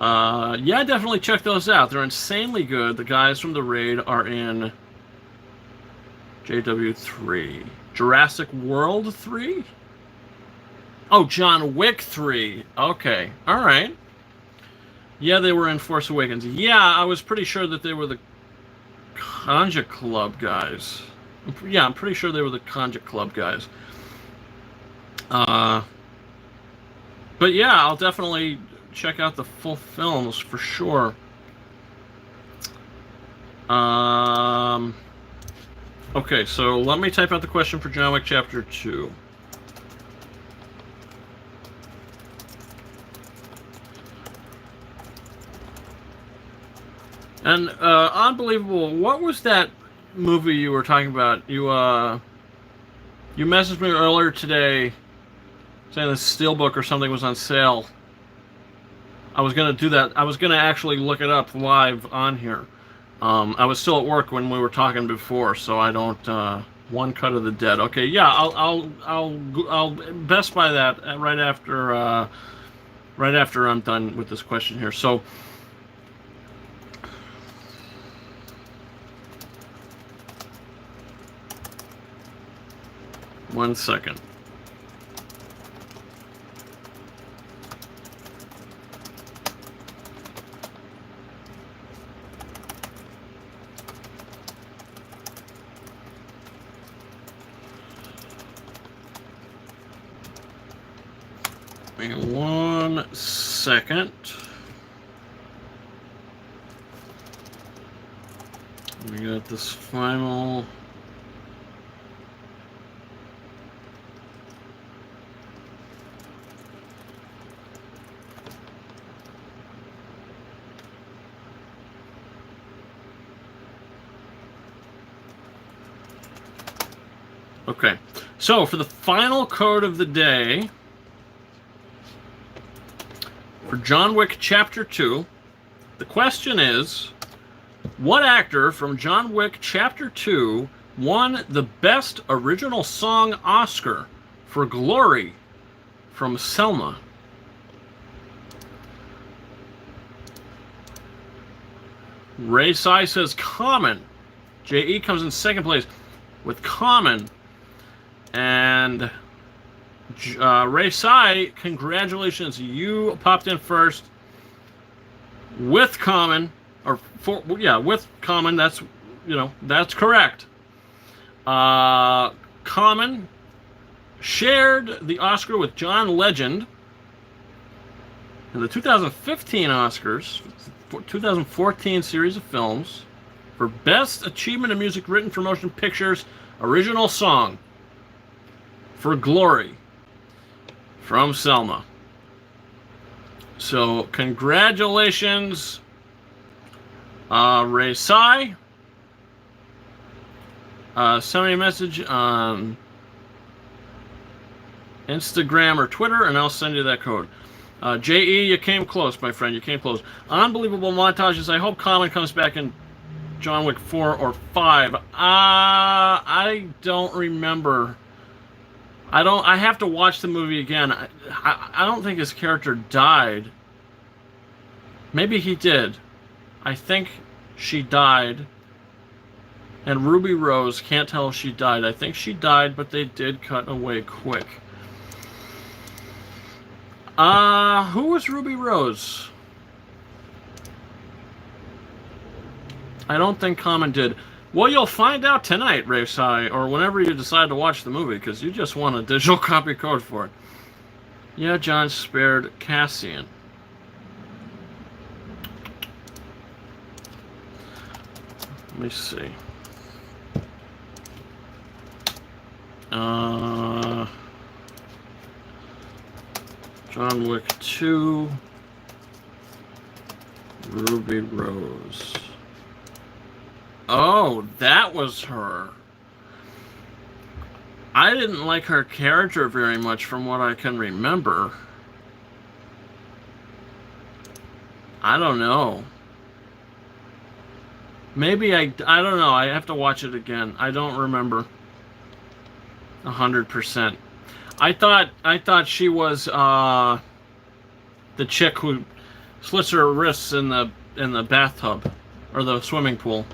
Speaker 1: Yeah, definitely check those out. They're insanely good. The guys from the Raid are in JW3. Jurassic World 3? Oh, John Wick 3. Okay. Alright. Yeah, they were in Force Awakens. Yeah, I was pretty sure that they were the Conja Club guys. Yeah, I'm pretty sure they were the Conja Club guys. But yeah, I'll definitely check out the full films for sure. Okay, so let me type out the question for John Wick Chapter 2. And Unbelievable, what was that movie you were talking about? You messaged me earlier today saying the Steelbook or something was on sale. I was gonna do that. I was gonna actually look it up live on here. I was still at work when we were talking before, so I don't. One Cut of the Dead. Okay, yeah, I'll Best Buy that right after I'm done with this question here. So. 1 second. Wait 1 second. We got this final. Okay. So for the final code of the day, for John Wick Chapter 2, the question is, what actor from John Wick Chapter 2 won the Best Original Song Oscar for Glory from Selma? Ray Sai says Common. J.E. comes in second place with Common. And Ray Sai, congratulations. You popped in first with Common. With Common. That's, that's correct. Common shared the Oscar with John Legend in the 2015 Oscars, 2014 series of films, for Best Achievement of Music Written for Motion Pictures Original Song for Glory from Selma. So, congratulations, Ray Sai. Send me a message on Instagram or Twitter, and I'll send you that code. J.E., you came close, my friend. You came close. Unbelievable montages. I hope Common comes back in John Wick 4 or 5. I don't remember. I have to watch the movie again. I don't think his character died. Maybe he did. I think she died. And Ruby Rose, can't tell if she died. I think she died, but they did cut away quick. Who was Ruby Rose? I don't think Common did. Well, you'll find out tonight, Ray Sai, or whenever you decide to watch the movie, because you just won a digital copy code for it. Yeah, John spared Cassian. Let me see. John Wick 2, Ruby Rose. Oh, that was her. I didn't like her character very much from what I can remember. I don't know. Maybe I don't know. I have to watch it again. I don't remember 100%. I thought she was the chick who slits her wrists in the bathtub or the swimming pool.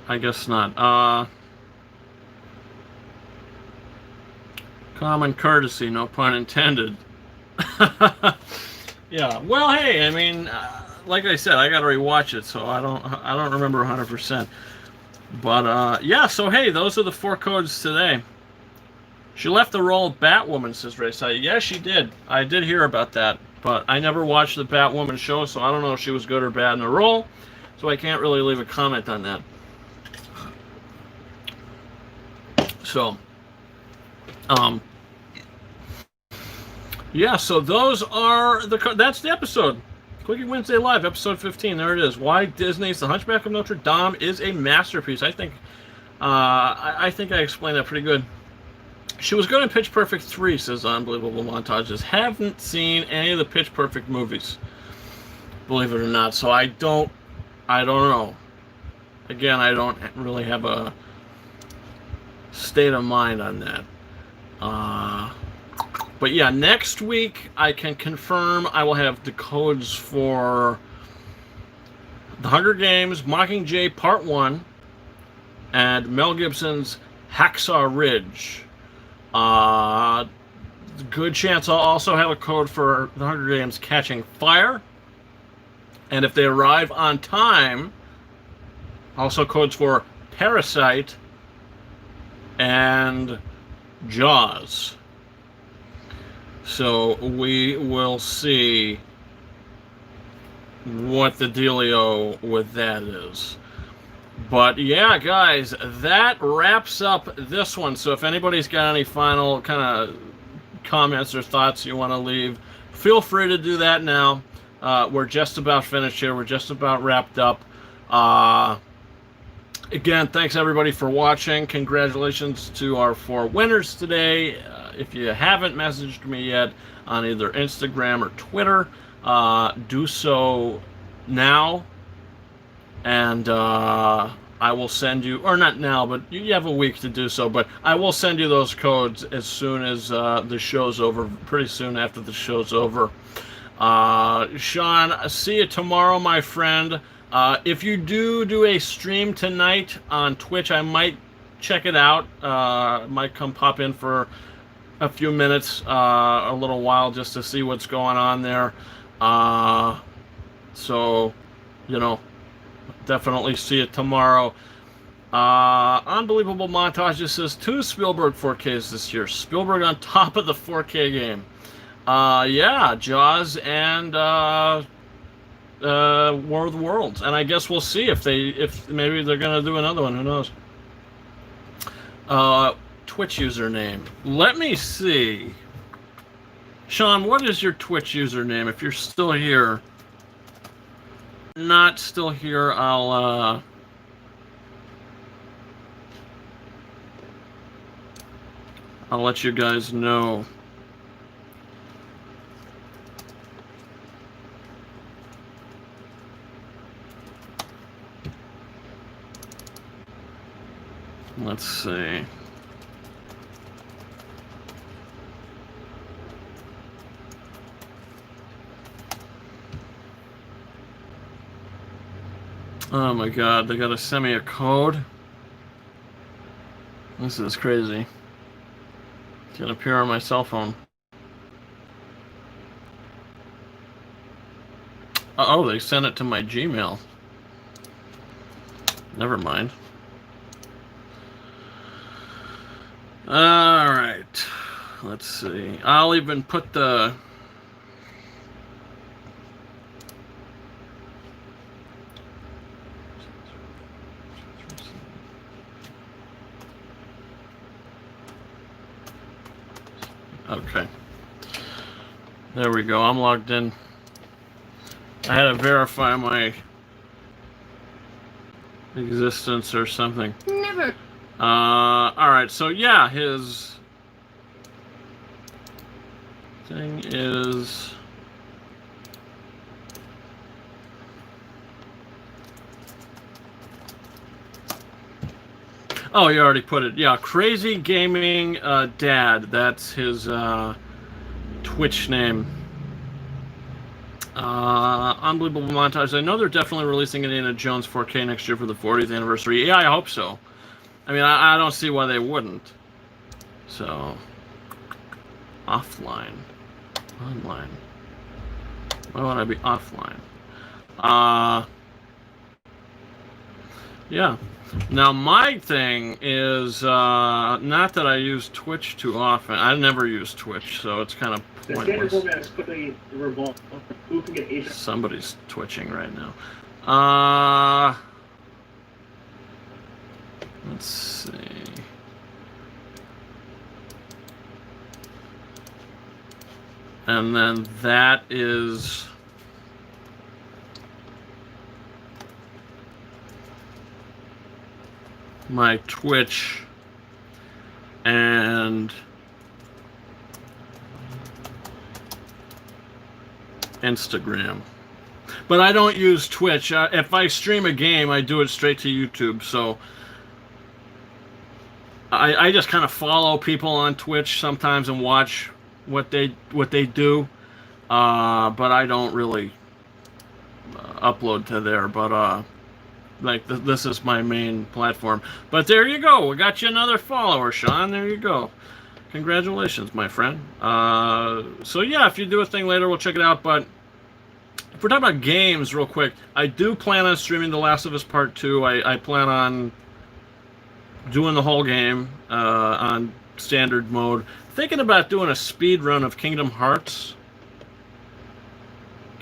Speaker 1: I guess not. Common courtesy, no pun intended. Yeah. Well, hey, I mean, like I said, I got to rewatch it, so I don't remember 100%. But yeah. So hey, those are the 4 codes today. She left the role of Batwoman, says Ray Sai. Yeah, she did. I did hear about that, but I never watched the Batwoman show, so I don't know if she was good or bad in the role. So I can't really leave a comment on that. So, yeah, so those are that's the episode. Quickie Wednesday Live, episode 15. There it is. Why Disney's The Hunchback of Notre Dame is a masterpiece. I think I explained that pretty good. She was good in Pitch Perfect 3, says Unbelievable Montages. Haven't seen any of the Pitch Perfect movies, believe it or not. So I don't know. Again, I don't really have a state of mind on that. But yeah, next week I can confirm I will have the codes for The Hunger Games, Mockingjay Part 1, and Mel Gibson's Hacksaw Ridge. Good chance I'll also have a code for The Hunger Games Catching Fire. And if they arrive on time, also codes for Parasite and Jaws. So we will see what the dealio with that is. But yeah, guys, that wraps up this one. So if anybody's got any final kind of comments or thoughts you want to leave, feel free to do that now. We're just about finished here. We're just about wrapped up. Again, thanks everybody for watching. Congratulations to our 4 winners today. If you haven't messaged me yet on either Instagram or Twitter, do so now, and I will send you, or not now, but you have a week to do so, but I will send you those codes as soon as the show's over, pretty soon after the show's over. Sean, see you tomorrow, my friend. If you do a stream tonight on Twitch, I might check it out. Might come pop in for a few minutes, a little while, just to see what's going on there. So, you know, definitely see it tomorrow. Unbelievable Montage says 2 Spielberg 4Ks this year. Spielberg on top of the 4K game. Yeah, Jaws and War of the Worlds, and I guess we'll see if maybe they're gonna do another one. Who knows? Twitch username. Let me see. Sean, what is your Twitch username? If you're still here. Not still here, I'll let you guys know. Let's see. Oh my god, they gotta send me a code? This is crazy. It's gonna appear on my cell phone. Oh, they sent it to my Gmail. Never mind. Alright. Let's see. I'll even put the... Okay. There we go. I'm logged in. I had to verify my existence or something.
Speaker 2: Never.
Speaker 1: Alright, so yeah, his thing is... Oh, you already put it. Yeah, Crazy Gaming Dad. That's his Twitch name. Unbelievable Montage. I know they're definitely releasing Indiana Jones 4K next year for the 40th anniversary. Yeah, I hope so. I mean, I don't see why they wouldn't. So, offline. Online. Why would I be offline? Yeah. Now, my thing is, not that I use Twitch too often. I never use Twitch, so it's kind of pointless. Somebody's twitching right now. Let's see. And then that is... my Twitch and Instagram. But I don't use Twitch. If I stream a game, I do it straight to YouTube. So I just kind of follow people on Twitch sometimes and watch what they do. But I don't really upload to there. But like this is my main platform. But there you go. We got you another follower, Sean. There you go. Congratulations, my friend. So yeah, if you do a thing later, we'll check it out. But if we're talking about games real quick, I do plan on streaming The Last of Us Part 2. I plan on doing the whole game on standard mode. Thinking about doing a speed run of Kingdom Hearts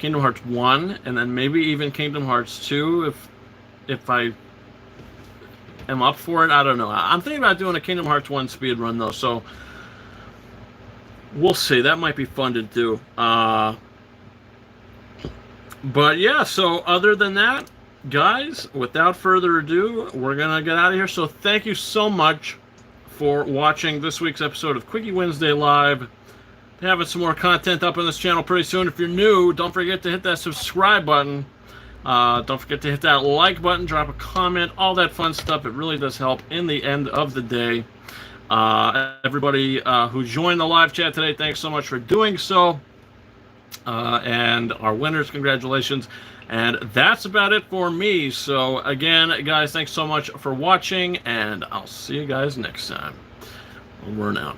Speaker 1: 1, and then maybe even Kingdom Hearts 2 if I am up for it. I don't know. I'm thinking about doing a Kingdom Hearts 1 speed run though, so we'll see. That might be fun to do. But yeah, so other than that, guys, without further ado, we're going to get out of here. So thank you so much for watching this week's episode of Quickie Wednesday Live. Having some more content up on this channel pretty soon. If you're new, don't forget to hit that subscribe button. Don't forget to hit that like button, drop a comment, all that fun stuff. It really does help in the end of the day. Everybody who joined the live chat today, thanks so much for doing so. And our winners, congratulations. And that's about it for me. So again, guys, thanks so much for watching, and I'll see you guys next time. Over and out.